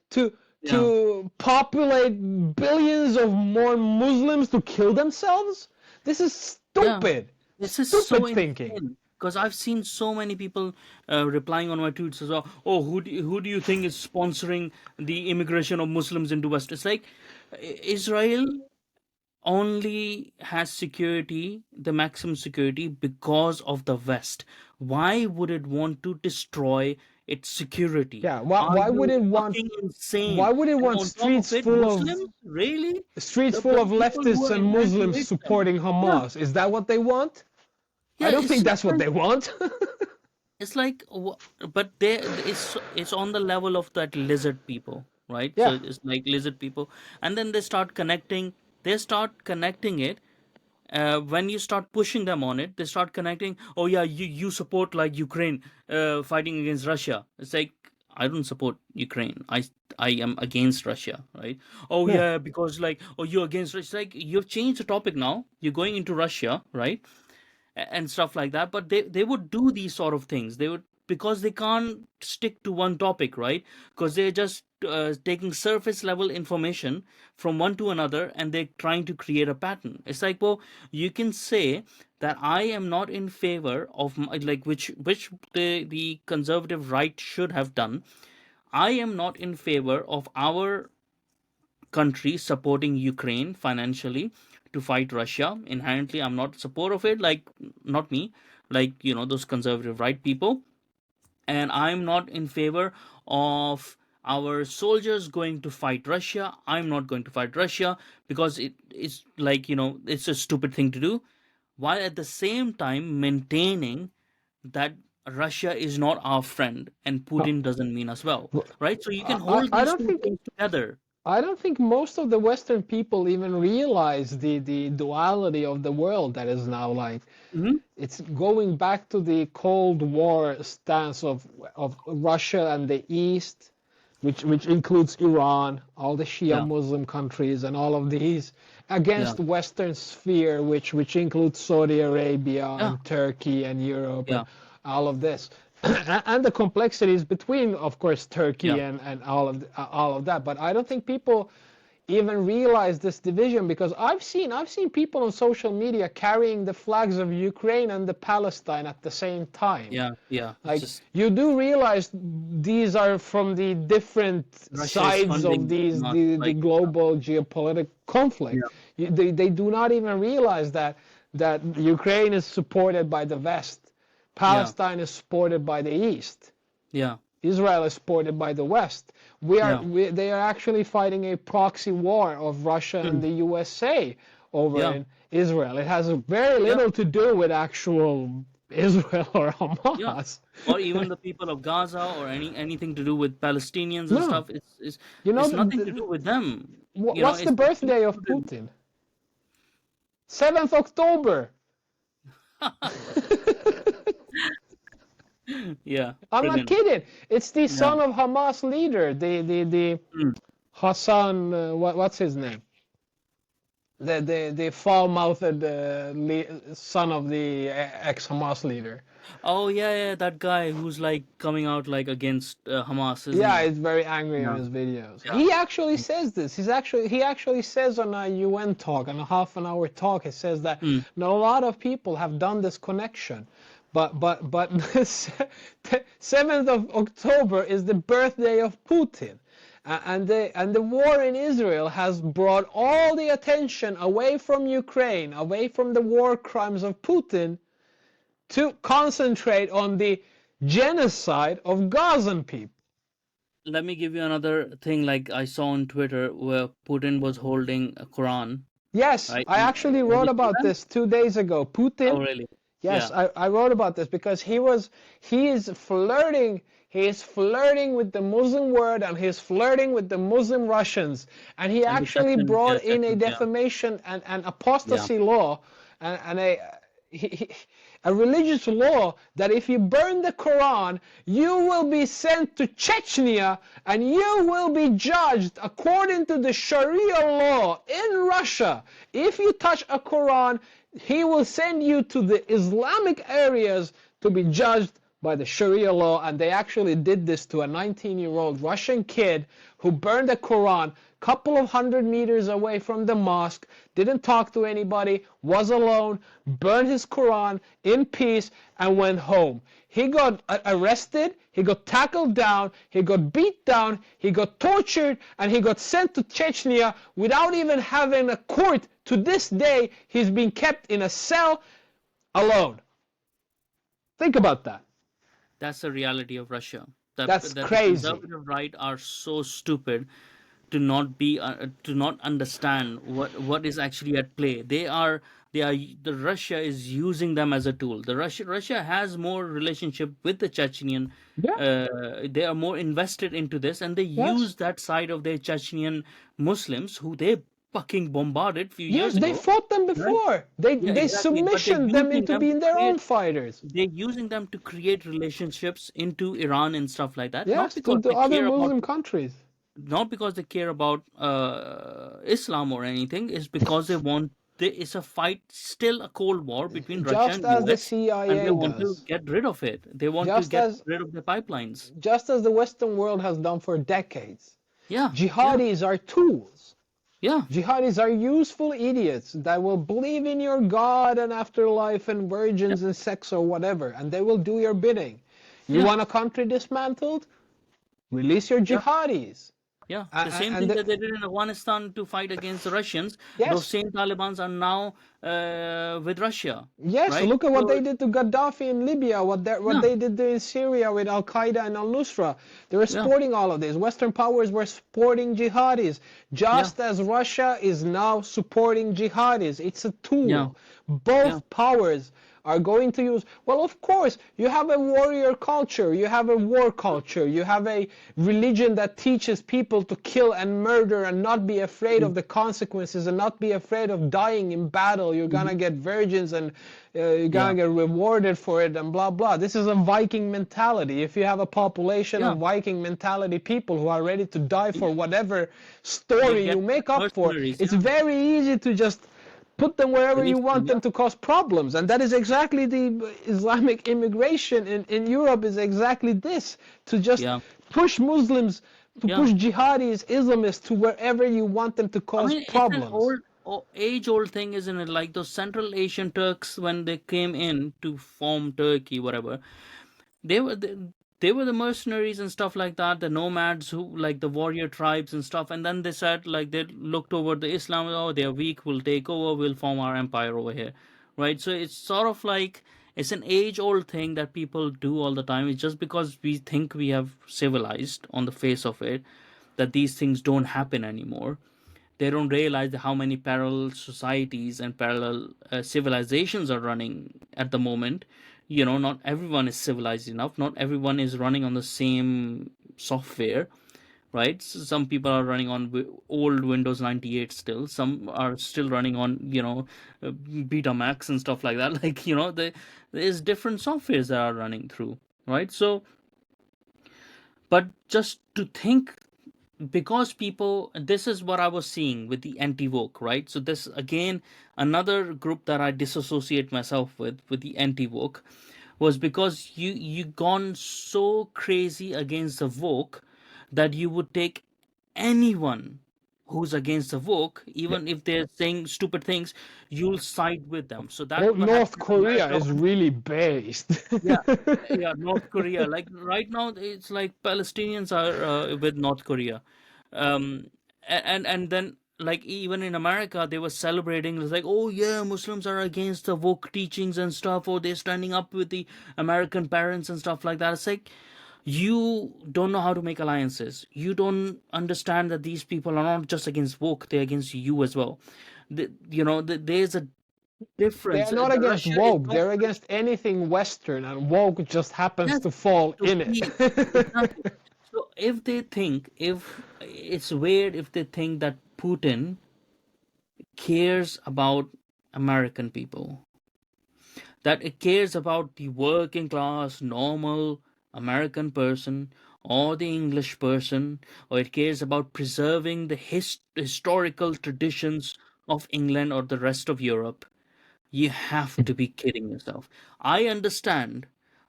Yeah. to populate billions of more Muslims to kill themselves? This is Yeah. stupid. This is so Stupid thinking. insane because I've seen so many people replying on my tweets as well. Oh, who do you think is sponsoring the immigration of Muslims into West? It's like Israel only has security, the maximum security, because of the West. Why would it want to destroy its security? Yeah, Are why would you it want fucking insane? why would it And want on top of streets it, full of Muslims? Really? streets The, full the of people who leftists are and trying to Muslims rape them? supporting Yeah, Hamas? Is that what they want? I yeah. don't think It's that's what like they want. it's like, but they it's on the level of that lizard people, right? So Yeah. it's like lizard people, and then they start connecting. They start connecting it when you start pushing them on it. They start connecting. Oh yeah, you support like Ukraine fighting against Russia. It's like I don't support Ukraine. I am against Russia, right? Oh Yeah. yeah, because like oh you're against Russia. It's like you've changed the topic now. You're going into Russia, right? And stuff like that, but they would do these sort of things. They would, because they can't stick to one topic, right? Because they're just taking surface level information from one to another, and they're trying to create a pattern. It's like, well, you can say that I am not in favor of like which the conservative right should have done. I am not in favor of our country supporting Ukraine financially to fight Russia. Inherently, I'm not support of it. Like not me, like those conservative right people, and I'm not in favor of our soldiers going to fight Russia. I'm not going to fight Russia because it is like, it's a stupid thing to do, while at the same time maintaining that Russia is not our friend and No, Putin doesn't mean us well, right? So you can I, hold I these don't two think things together. I don't think most of the Western people even realize the duality of the world that is now like. Hmm. It's going back to the Cold War stance of Russia and the East, which includes Iran, all the Shia Yeah, Muslim countries, and all of these yeah, against Western sphere, which includes Saudi Arabia yeah, and Turkey and Europe and yeah, all of this, and the complexities between, of course, yeah, Turkey and all of that. But I don't think people even realize this division, because I've seen people on social media carrying the flags of Ukraine and the Palestine at the same time. yeah, yeah. It's Like, just you do realize these are from the different Russia is sides of funding these not the like global geopolitical conflict. yeah, They do not even realize that Ukraine is supported by the West, yeah, Palestine is supported by the East, yeah, Israel is supported by the West. yeah, They are actually fighting a proxy war of Russia and mm, the USA over yeah, in Israel. It has very yeah, little to do with actual Israel or yeah. Hamas. Or even the people of Gaza or anything to do with Palestinians and No, stuff. It's you know it's nothing to do with them. what's the It's to birthday do of with Putin? 7th October. yeah, I'm not brilliant. kidding. It's the Yeah. son of Hamas leader, the Mm. Hassan. What's his name? The foul-mouthed son of the ex-Hamas leader. Oh yeah, yeah, that guy who's like coming out like against Hamas, isn't Yeah, he? he's very angry on Yeah, his videos. yeah. He actually says this. He actually says on a UN talk, on a half-an-hour talk, he says that Mm. no, a lot of people have done this connection, but 7th of October is the birthday of Putin. And the war in Israel has brought all the attention away from Ukraine, away from the war crimes of Putin, to concentrate on the genocide of Gazan people. Let me give you another thing. Like I saw on Twitter where Putin was holding a Quran, Yes, right? I actually Have wrote you seen about that? this 2 days ago. Oh Putin, really? yes, Yeah, I wrote about this because he is flirting with the Muslim world, and he's flirting with the Muslim Russians, and he and the actually Chechen, yeah, brought in a Chechens, yeah, defamation and yeah, apostasy law, and a religious law that if you burn the Quran, you will be sent to Chechnya and you will be judged according to the Sharia law in Russia. If you touch a Quran, he will send you to the Islamic areas to be judged by the Sharia law. And they actually did this to a 19-year-old Russian kid who burned the Quran couple of 100 meters away from the mosque, didn't talk to anybody, was alone, burned his Quran in peace, and went home. He got arrested, he got tackled down, he got beat down, he got tortured, and he got sent to Chechnya without even having a court. To this day, he's been kept in a cell alone. Think about that. that's the reality of Russia. That's That the crazy. conservative right are so stupid to not understand what is actually at play. They are the Russia is using them as a tool. The Russia has more relationship with the Chechenian. Yeah, They are more invested into this, and they yes. use that side of their Chechenian Muslims who they fucking bombarded few Yes, years they ago, fought them right? before. Yeah, They exactly. But they're submissioned them using into them to being their create own fighters. they're using them to create relationships into Iran and stuff like that. Not Yes, because to they other care about Muslim countries. not because they care about Islam or anything. It's because they want. It's a fight, still a cold war between Russia Just and as the US, and they CIA want to does. get rid of it. They want to Just get as rid of the pipelines. just as the Western world has done for decades. Yeah, yeah, Jihadis are tools. yeah, Jihadis are useful idiots that will believe in your God and afterlife and yeah, virgins and sex or whatever, and they will do your bidding. You yeah, want a country dismantled? Release your yeah. jihadis. Yeah, the And, same and thing the, that they did in Afghanistan to fight against the Russians. Those yes, same Talibans are now with Russia, Yes, right? look at what So they did to Gaddafi in Libya, what yeah, they did in Syria with Al Qaeda and Al Nusra. They were yeah, supporting all of this. Western powers were supporting jihadis, yeah, just as Russia is now supporting jihadis. It's a yeah, tool. yeah, Both powers are going to use. Well, of course, you have a warrior culture, you have a war culture, you have a religion that teaches people to kill and murder and not be afraid of mm, the consequences and not be afraid of dying in battle. You're gonna mhm, get virgins and you're yeah, gonna get rewarded for it and blah blah. This is a Viking mentality. If you have a population yeah. of Viking mentality people who are ready to die You, for whatever you story get you make up for, mercenaries. it's Yeah, very easy to just put them wherever you release them. want Yeah, them to cause problems. And that is exactly the Islamic immigration in Europe is exactly this, to just yeah, push Muslims, to yeah. push jihadis, Islamists to wherever you want them to I cause mean, it's an problems. age-old thing, isn't it? Like those Central Asian Turks when they came in to form Turkey, whatever. They were they were the mercenaries and stuff like that, the nomads who like the warrior tribes and stuff. And then they said like they looked over the Islam. Oh, they're weak. We'll take over. We'll form our empire over here, right? So it's sort of like it's an age-old thing that people do all the time. It's just because we think we have civilized on the face of it that these things don't happen anymore. They don't realize how many parallel societies and parallel civilizations are running at the moment. Not everyone is civilized enough, not everyone is running on the same software, right? So some people are running on old Windows 98 still, some are still running on Betamax and stuff like that. Like, there's different softwares that are running through, right? So but just to think, because people, this is what I was seeing with the anti-woke, right? So this again, another group that I disassociate myself with the anti-woke, was because you gone so crazy against the woke that you would take anyone who's against the woke, Yeah. even if they're saying stupid things, you'll side with them. So that's Well, what North happened in Korea America. is really based. Yeah, yeah, North Korea. Like right now, it's like Palestinians are with North Korea, and then like even in America, they were celebrating. It's like, oh yeah, Muslims are against the woke teachings and stuff, or they're standing up with the American parents and stuff like that. It's like you don't know how to make alliances. You don't understand that these people are not just against woke; they're against you as well. There's a They difference. are not against Russia is woke. not. They're against anything Western, and woke just happens Yes. to fall So in it. see, exactly. So if they think, if it's weird if they think that Putin cares about American people, that it cares about the working class, normal American person or the English person, or it cares about preserving the historical traditions of England or the rest of Europe, you have to be kidding yourself. I understand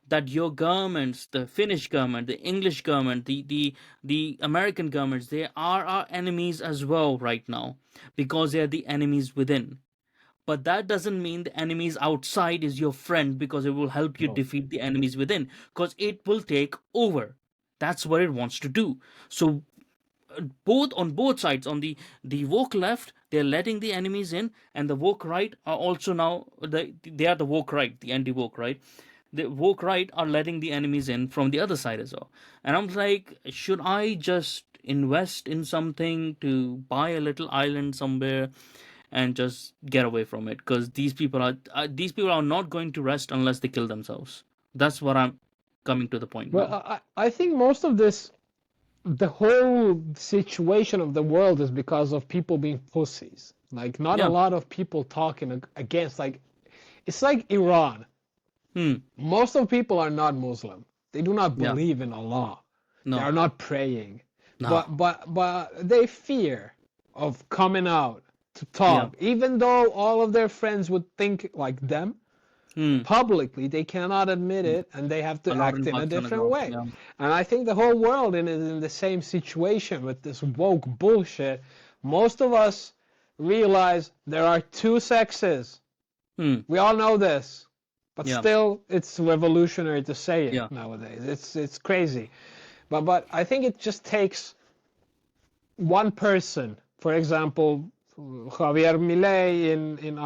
that your governments, the Finnish government, the English government, the American governments, they are our enemies as well right now because they are the enemies within. But that doesn't mean the enemies outside is your friend, because it will help you No. defeat the enemies within, because it will take over. That's what it wants to do. So both on both sides, on the woke left, they're letting the enemies in, and the woke right are also now they are the woke right, the anti-woke right. The woke right are letting the enemies in from the other side as well. And I'm like, should I just invest in something to buy a little island somewhere and just get away from it? Because these people are not going to rest unless they kill themselves. That's what I'm coming to the point Well, now. I think most of this, the whole situation of the world is because of people being pussies. Like, not a Yeah. lot of people talking against, like, it's like Iran. Hmm. Most of people are not Muslim. They do not Yeah. believe in Allah. They No. are not praying. No. But they fear of coming out to Yeah. talk. Even though all of their friends would think like them, Hmm. publicly they cannot admit it and they have A to lot act in in a Pakistan as different well. way. Yeah. And I think the whole world is in the same situation with this woke bullshit. Most of us realize there are two sexes. Hmm. We all know this, but Yeah. still it's revolutionary to say it Yeah. nowadays. It's crazy. But I think it just takes one person, for example, Javier Milei in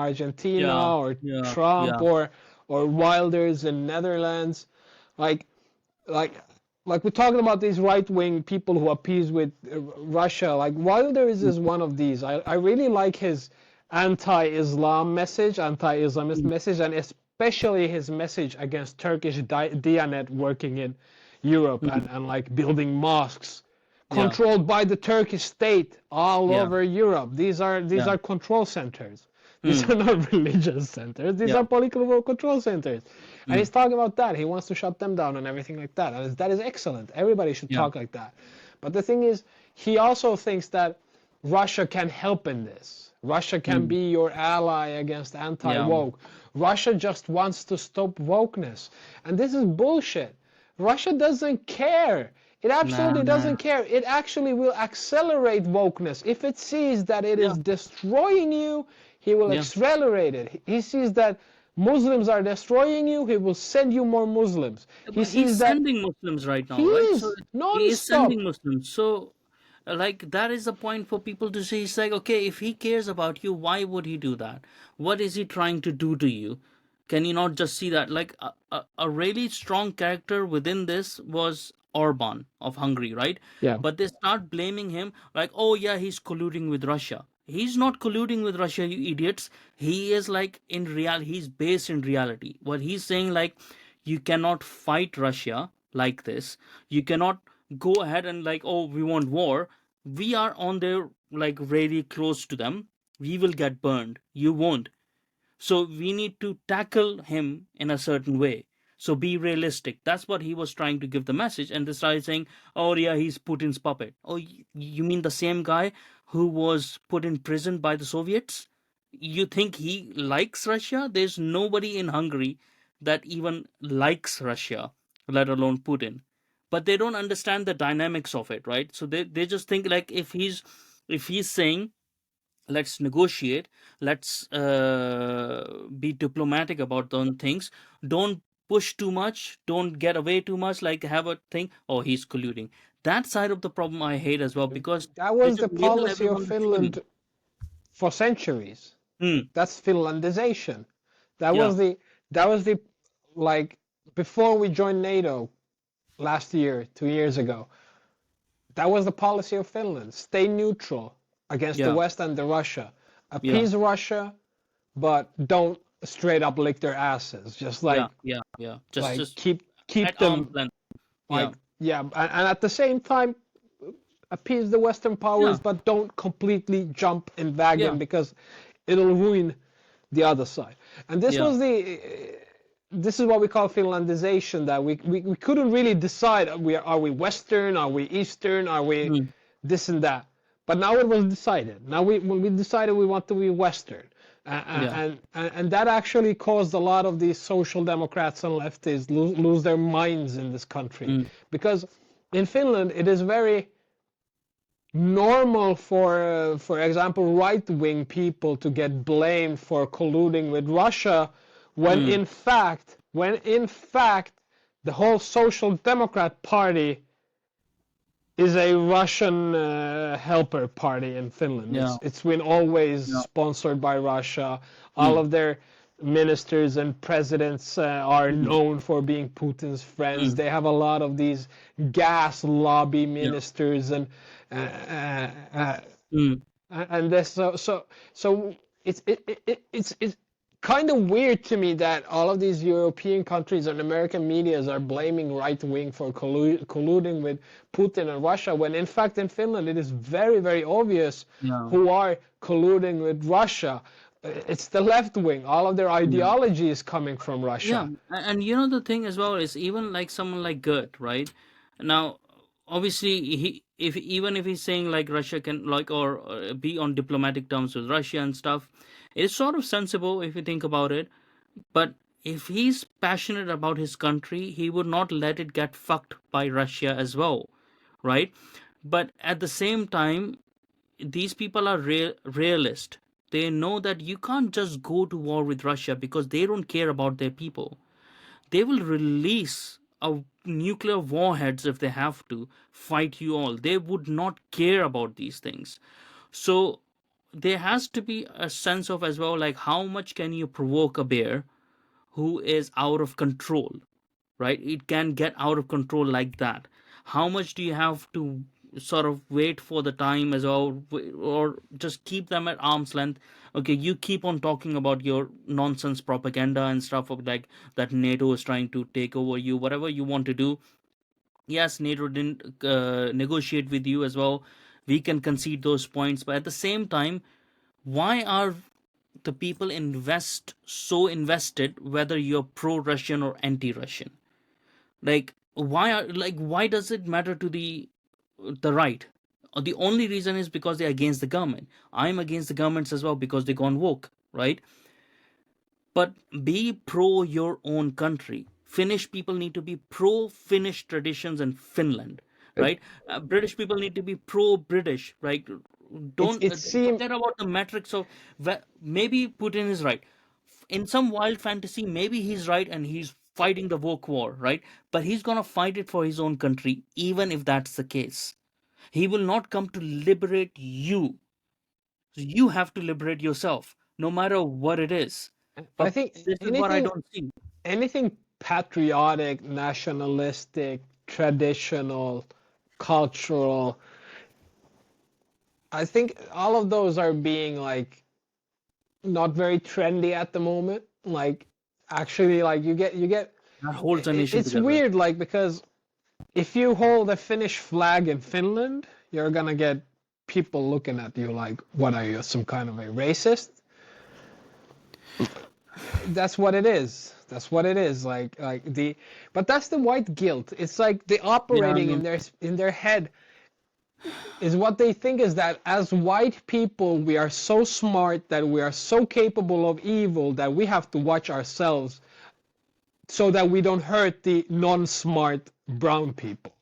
Yeah, Argentina, or yeah, Trump, yeah. or Wilders in Netherlands, like like we're talking about these right wing people who appease with Russia. Like Wilders Mm, is one of these. I really like his anti-Islam message, anti-Islamist mm, message, and especially his message against Turkish Diyanet working in Europe, mm, and like building mosques yeah, controlled by the Turkish state all yeah, over Europe. These yeah. are control centers. These Mm, are not religious centers. These yeah. are political control centers. And Mm, he's talking about that. He wants to shut them down and everything like that. And that is excellent. Everybody should yeah. talk like that. But the thing is, he also thinks that Russia can help in this. Russia can Mm, be your ally against yeah, anti-woke. Russia just wants to stop wokeness. And this is bullshit. Russia doesn't care. It nah, absolutely nah. doesn't care. It actually will accelerate wokeness. If it sees that it Yeah, is destroying you, he will yeah. accelerate it. He sees that Muslims are destroying you, he will send you more Muslims. He But he's sees that sending Muslims right he now, right? So is he is non-stop. sending Muslims. So, like, that is the point for people to say. It's like, okay, if he cares about you, why would he do that? What is he trying to do to you? Can you not just see that? Like, a really strong character within this was Orban of Hungary, right? Yeah. But they start blaming him, like, oh, yeah, he's colluding with Russia. He's not colluding with Russia, you idiots. He is like in real. He's based in reality. What he's saying, like, you cannot fight Russia like this. You cannot go ahead and like, oh, we want war. We are on there like really close to them. We will get burned. You won't. So we need to tackle him in a certain way. So be realistic. That's what he was trying to give the message. And they started saying, oh, yeah, he's Putin's puppet. Oh, you mean the same guy who was put in prison by the Soviets? You think he likes Russia? There's nobody in Hungary that even likes Russia, let alone Putin. But they don't understand the dynamics of it, right? So they just think like if he's saying let's negotiate, let's be diplomatic about those things, don't push too much, don't get away too much, like have a thing, oh, he's colluding. That side of the problem I hate as well, because That they was just the label policy of everyone the same. Finland for centuries. Hmm. That's Finlandization. That Yeah, was the like before we joined NATO last year, 2 years ago. That was the policy of Finland. Stay neutral against the yeah, West and the Russia. yeah, Appease Russia, but don't straight up lick their asses. Just yeah, yeah, yeah, just keep at arm's them length. Yeah, like, yeah, and at the same time appease the Western yeah, powers, but don't completely jump in yeah, wagon because it'll ruin the other side. And yeah. this is what we call Finlandization. That we couldn't really decide. Are we Western? Are we Eastern? Are we Hmm. this and that? But now it was decided. Now when we decided we want to be Western, Yeah, and that actually caused a lot of these social democrats and leftists lose their minds in this country, hmm. because in Finland it is very normal for example, right-wing people to get blamed for colluding with Russia, Hmm. when in fact the whole Social Democrat Party is a Russian helper party in Finland. Yeah, It's been always yeah. sponsored by Russia. All Hmm. of their ministers and presidents are Hmm. known for being Putin's friends. Hmm. They have a lot of these gas lobby Yeah. ministers uh, uh, uh, Hmm. and this so it's kind of weird to me that all of these European countries and American medias are blaming right wing for colluding with Putin and Russia, when in fact in Finland it is very obvious Yeah, who are colluding with Russia. It's the left wing. All of their yeah. ideology is coming from Yeah, Russia. and you know the thing as well is even like someone like Gert, right? Now, obviously, if even if he's saying like Russia can like or be on diplomatic terms with Russia and stuff, it's sort of sensible if you think about it. But if he's passionate about his country, he would not let it get fucked by Russia as well, right? But at the same time, these people are realist. They know that you can't just go to war with Russia because they don't care about their people. They will release nuclear warheads if they have to fight you all. They would not care about these things. So there has to be a sense of as well, like how much can you provoke a bear who is out of control, right? It can get out of control like that. How much do you have to sort of wait for the time as well, or just keep them at arm's length? Okay, you keep on talking about your nonsense propaganda and stuff of like that NATO is trying to take over you, whatever you want to do. Yes, NATO didn't negotiate with you as well. We can concede those points, but at the same time, why are the people so invested whether you're pro-Russian or anti-Russian? Like why does it matter to the right? The only reason is because they're against the government. I'm against the governments as well because they gone woke, right? But be pro your own country. Finnish people need to be pro Finnish traditions in Finland, It right? British people need to be pro British, right? it's Don't it seems forget about the metrics of maybe Putin is right. In some wild fantasy, maybe he's right and he's fighting the woke war, right? But he's gonna fight it for his own country, even if that's the case. He will not come to liberate you. You have to liberate yourself, no matter what it is. I But think this is what I don't see. anything patriotic, nationalistic, traditional, cultural, I think all of those are being like not very trendy at the moment. Like actually like you get That holds a nation it's together. weird like because if you hold a Finnish flag in Finland, you're gonna get people looking at you like, what are you, some kind of a racist? That's what it is. That's what it is. But that's the white guilt. It's like the Yeah, I operating mean, in their head is what they think is that as white people we are so smart that we are so capable of evil that we have to watch ourselves so that we don't hurt the non-smart brown people.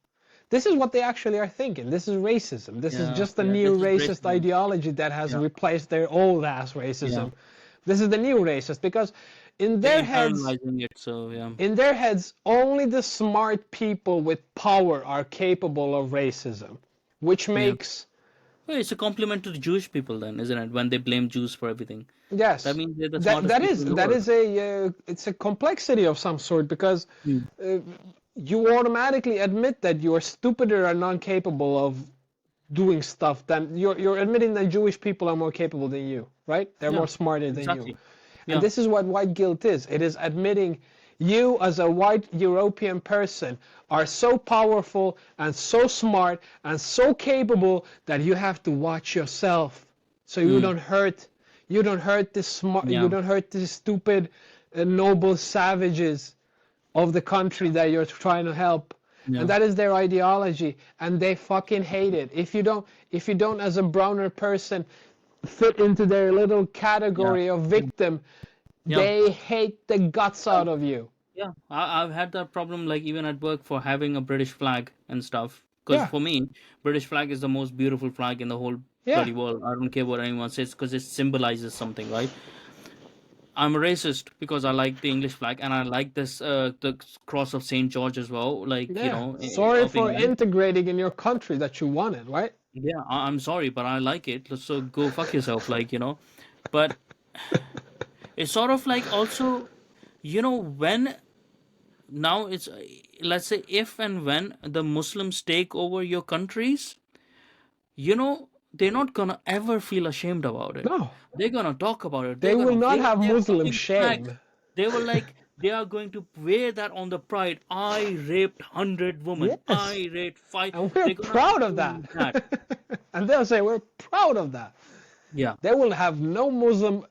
This is what they actually are thinking. This is racism. This is yeah, just a yeah. This new is racist racism. ideology that has Yeah, replaced their old ass yeah. racism. This is the new racist because in They're their heads, internalizing it, so yeah. only the smart people with power are capable of racism, which Yeah. makes Well, it's a compliment to the Jewish people then, isn't it? When they blame Jews for everything. That yes, means they're the that smartest that people is in the that world. is a it's a complexity of some sort because Mm. uh, you automatically admit that you are stupider and non-capable of doing stuff than you're admitting that Jewish people are more capable than you, right? They're Yeah, more smarter than you. exactly. And Yeah, this is what white guilt is. It is admitting you as a white European person are so powerful and so smart and so capable that you have to watch yourself so mm. you don't hurt this smart you Yeah, don't hurt these stupid noble savages of the country that you're trying to help. And yeah, that is their ideology and they fucking hate it. If you don't as a browner person fit into their little yeah, category of yeah, victim, yeah. they hate the guts out of you. Yeah, I've had that problem like even at work for having a British flag and stuff. Because Yeah, for me, British flag is the most beautiful flag in the whole yeah. bloody world. I don't care what anyone says because it symbolizes something, right? I'm a racist because I like the English flag and I like this the cross of Saint George as well, like Yeah. Sorry of for England. integrating in your country that you wanted, right? Yeah, I'm sorry, but I like it. So go fuck yourself, But it's sort of like also, when now it's let's say if and when the Muslims take over your countries, they're not gonna ever feel ashamed about it. No. They're gonna talk about it. They They're will gonna not wave have their Muslim fucking flag. shame. They are going to wear that on the pride. I raped 100 women. Yes. I raped five. And we're They're gonna proud of do that. that. And they'll say, we're proud of that. Yeah, They will have no Muslim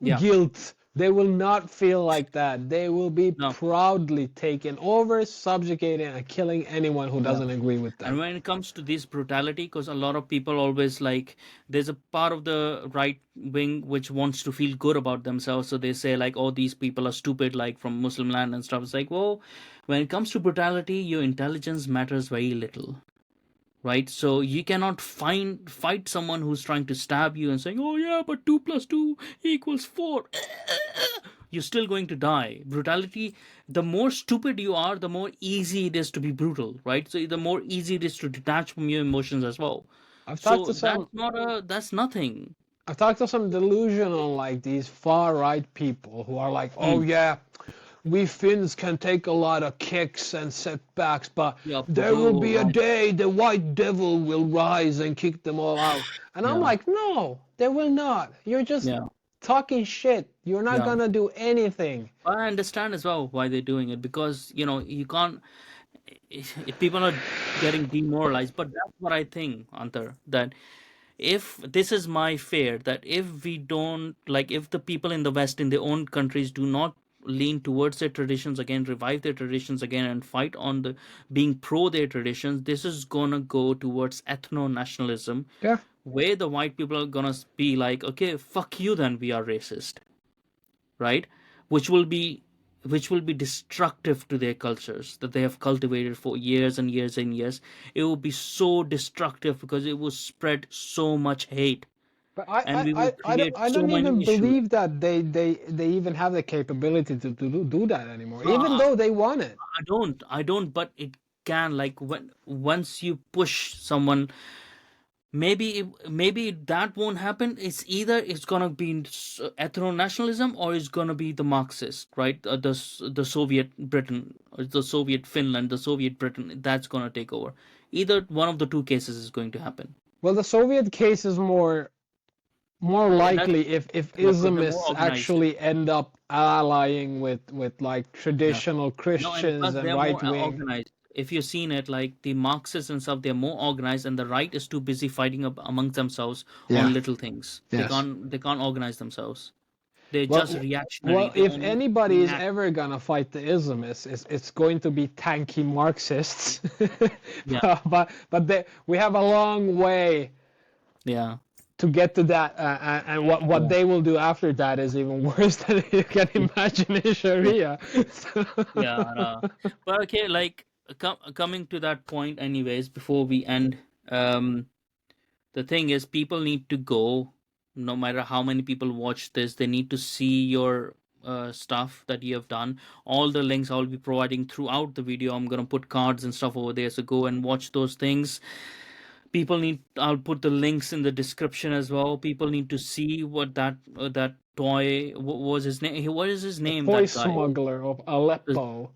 yeah. guilt. They will not feel like that. They will be No, proudly taken over, subjugating, and killing anyone who yeah. doesn't agree with And them. when it comes to this brutality, because a lot of people always like, there's a part of the right wing which wants to feel good about themselves. So they say, like, oh, these people are stupid, like from Muslim land and stuff. It's like, well, when it comes to brutality, your intelligence matters very little, right? So you cannot fight someone who's trying to stab you and saying, oh, yeah, but 2 plus 2 equals 4. You're still going to die. Brutality, the more stupid you are, the more easy it is to be brutal, right? So the more easy it is to detach from your emotions as well. I've talked So to some that's nothing. I've talked to some delusional, like these far right people who are like, oh Mm. yeah, we Finns can take a lot of kicks and setbacks, but Yeah, there will bro, be a right. day the white devil will rise and kick them all out. And I'm Yeah, like, no, there will not. You're just yeah, talking shit. You're not yeah. gonna do anything. I understand as well why they're doing it, because you can't. If people are getting demoralized, but that's what I think, Antar, that if this is my fear, that if we don't, like, if the people in the West, in their own countries, do not lean towards their traditions again, revive their traditions again, and fight on the being pro their traditions, this is gonna go towards ethno nationalism, Yeah. where the white people are gonna be like, okay, fuck you, then we are racist, right? which will be which will be destructive to their cultures that they have cultivated for years and years and years. It will be so destructive because it will spread so much hate, But and we will create I so don't many even issues. believe that they even have the capability to do that anymore, No, even though they want it. I don't, but it can, like, when once you push someone, maybe that won't happen. It's either it's gonna be ethno nationalism, or it's gonna be the Marxist, right? The Soviet Britain, or the Soviet Finland, the Soviet Britain, that's gonna take over. Either one of the two cases is going to happen. Well, the Soviet case is more That's likely if yeah, because they're more Islamists organized. actually end up allying with like Yeah. traditional No, and Christians plus and they're right more wing. organized. If you've seen it, like the Marxists and stuff, they're more organized, and the right is too busy fighting up amongst themselves Yeah. on little things. They Yes. can't organize themselves. They're just Well, reactionary. well, They if only anybody is enact. ever gonna fight the Islamists, it's going to be tanky Marxists. Yeah, But we have a long way yeah, to get to that, and what yeah, they will do after that is even worse than you can yeah, imagine in yeah, Sharia. So- yeah. But okay, like, coming to that point, anyways, before we end, um, the thing is, people need to go. No matter how many people watch this, they need to see your stuff that you have done. All the links I'll be providing throughout the video. I'm gonna put cards and stuff over there, so go and watch those things. People need, I'll put the links in the description as well. People need to see what that toy, what was his name, what is his the name, toy that guy, smuggler of the, Aleppo.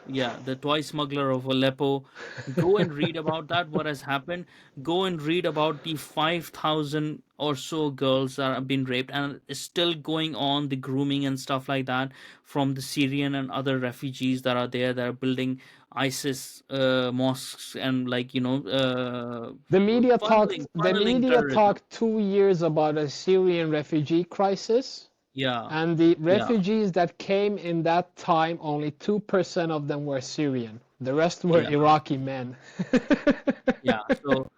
yeah, the toy smuggler of Aleppo. Go and read about that, what has happened. Go and read about the 5,000 or so girls that have been raped, and it's still going on, the grooming and stuff like that, from the Syrian and other refugees that are there, that are building ISIS mosques, and, like, The funneling media terrorism. talked 2 years about a Syrian refugee crisis, Yeah, and the yeah, refugees that came in that time, only 2% of them were Syrian. The rest were yeah, Iraqi men. yeah. So,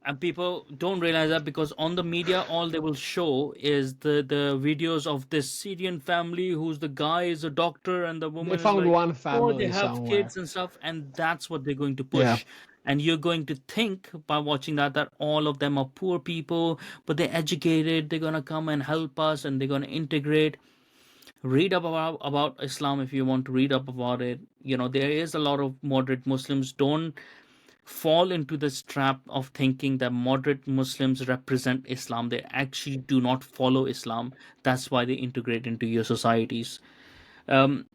and people don't realize that, because on the media, all they will show is the videos of this Syrian family, who's the guy is a doctor and the They woman is found like, one oh, they family have somewhere. kids and stuff, and that's what they're going to Yeah. push. And you're going to think, by watching that all of them are poor people, but they're educated, they're gonna come and help us, and they're gonna integrate. Read up about Islam if you want to read up about it. There is a lot of moderate Muslims. Don't fall into this trap of thinking that moderate Muslims represent Islam. They actually do not follow Islam. That's why they integrate into your societies. Um,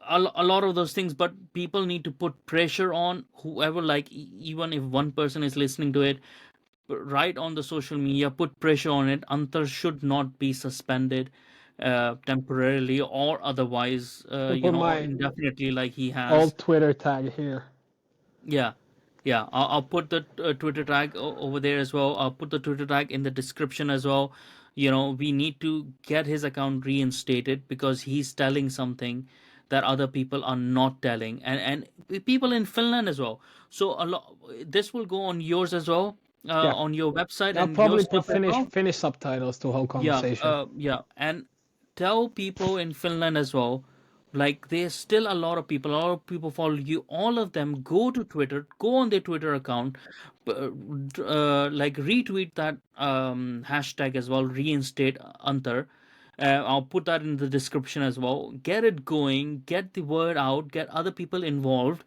a lot of those things, but people need to put pressure on whoever, like, even if one person is listening to it, right, on the social media, put pressure on it. Antar should not be suspended temporarily, or otherwise, I'll put or my indefinitely, like he has. old Twitter tag here. Yeah, yeah. I'll put the Twitter tag over there as well. I'll put the Twitter tag in the description as well. We need to get his account reinstated, because he's telling something that other people are not telling, and people in Finland as well. So a lot. This will go on yours as well, Yeah. on your website I'll and your probably put stuff as well. Finnish subtitles to whole Yeah, conversation. yeah, and tell people in Finland as well. Like, there's still a lot of people follow you. All of them, go to Twitter, go on their Twitter account, like, retweet that hashtag as well, reinstate Antar. I'll put that in the description as well. Get it going, get the word out, get other people involved,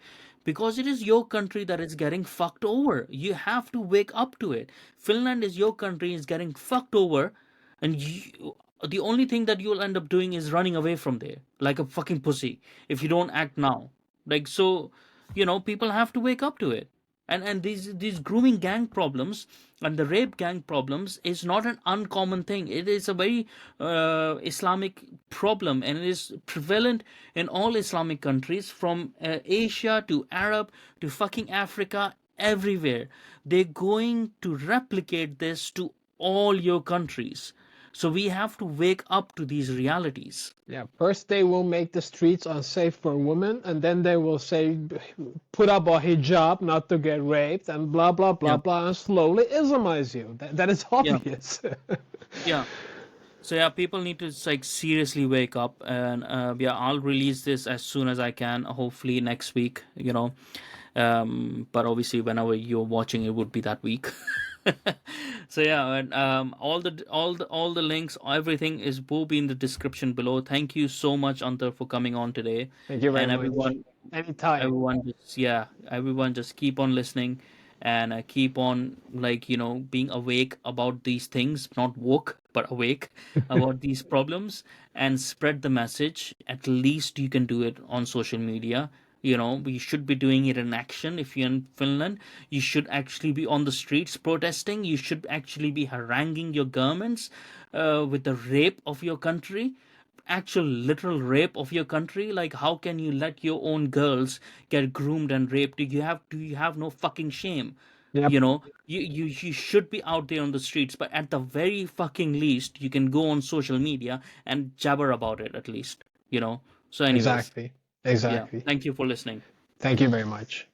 because it is your country that is getting fucked over. You have to wake up to it. Finland is your country, is getting fucked over, and the only thing that you'll end up doing is running away from there like a fucking pussy if you don't act now. Like, so, people have to wake up to it. And these grooming gang problems and the rape gang problems is not an uncommon thing. It is a very Islamic problem, and it is prevalent in all Islamic countries, from Asia to Arab to fucking Africa, everywhere. They're going to replicate this to all your countries. So we have to wake up to these realities. Yeah, first they will make the streets unsafe for women, and then they will say, put up a hijab not to get raped, and blah, blah, blah, Yeah, blah, and slowly Islamize you. That is yeah, obvious. yeah. So yeah, people need to like seriously wake up, and yeah, I'll release this as soon as I can. Hopefully next week, but obviously whenever you're watching, it would be that week. So yeah, and all the links, everything will be in the description below. Thank you so much, Antar, for coming on today, Thank you very and much. Anytime. everyone just keep on listening, and keep on, like, being awake about these things, not woke but awake about these problems, and spread the message. At least you can do it on social media. We should be doing it in action. If you're in Finland, you should actually be on the streets protesting. You should actually be haranguing your governments with the rape of your country, actual literal rape of your country. Like, how can you let your own girls get groomed and raped? Do you have no fucking shame? Yep, You should be out there on the streets, but at the very fucking least, you can go on social media and jabber about it, at least. So anyways, exactly. yeah, Exactly. thank you for listening. Thank you very much.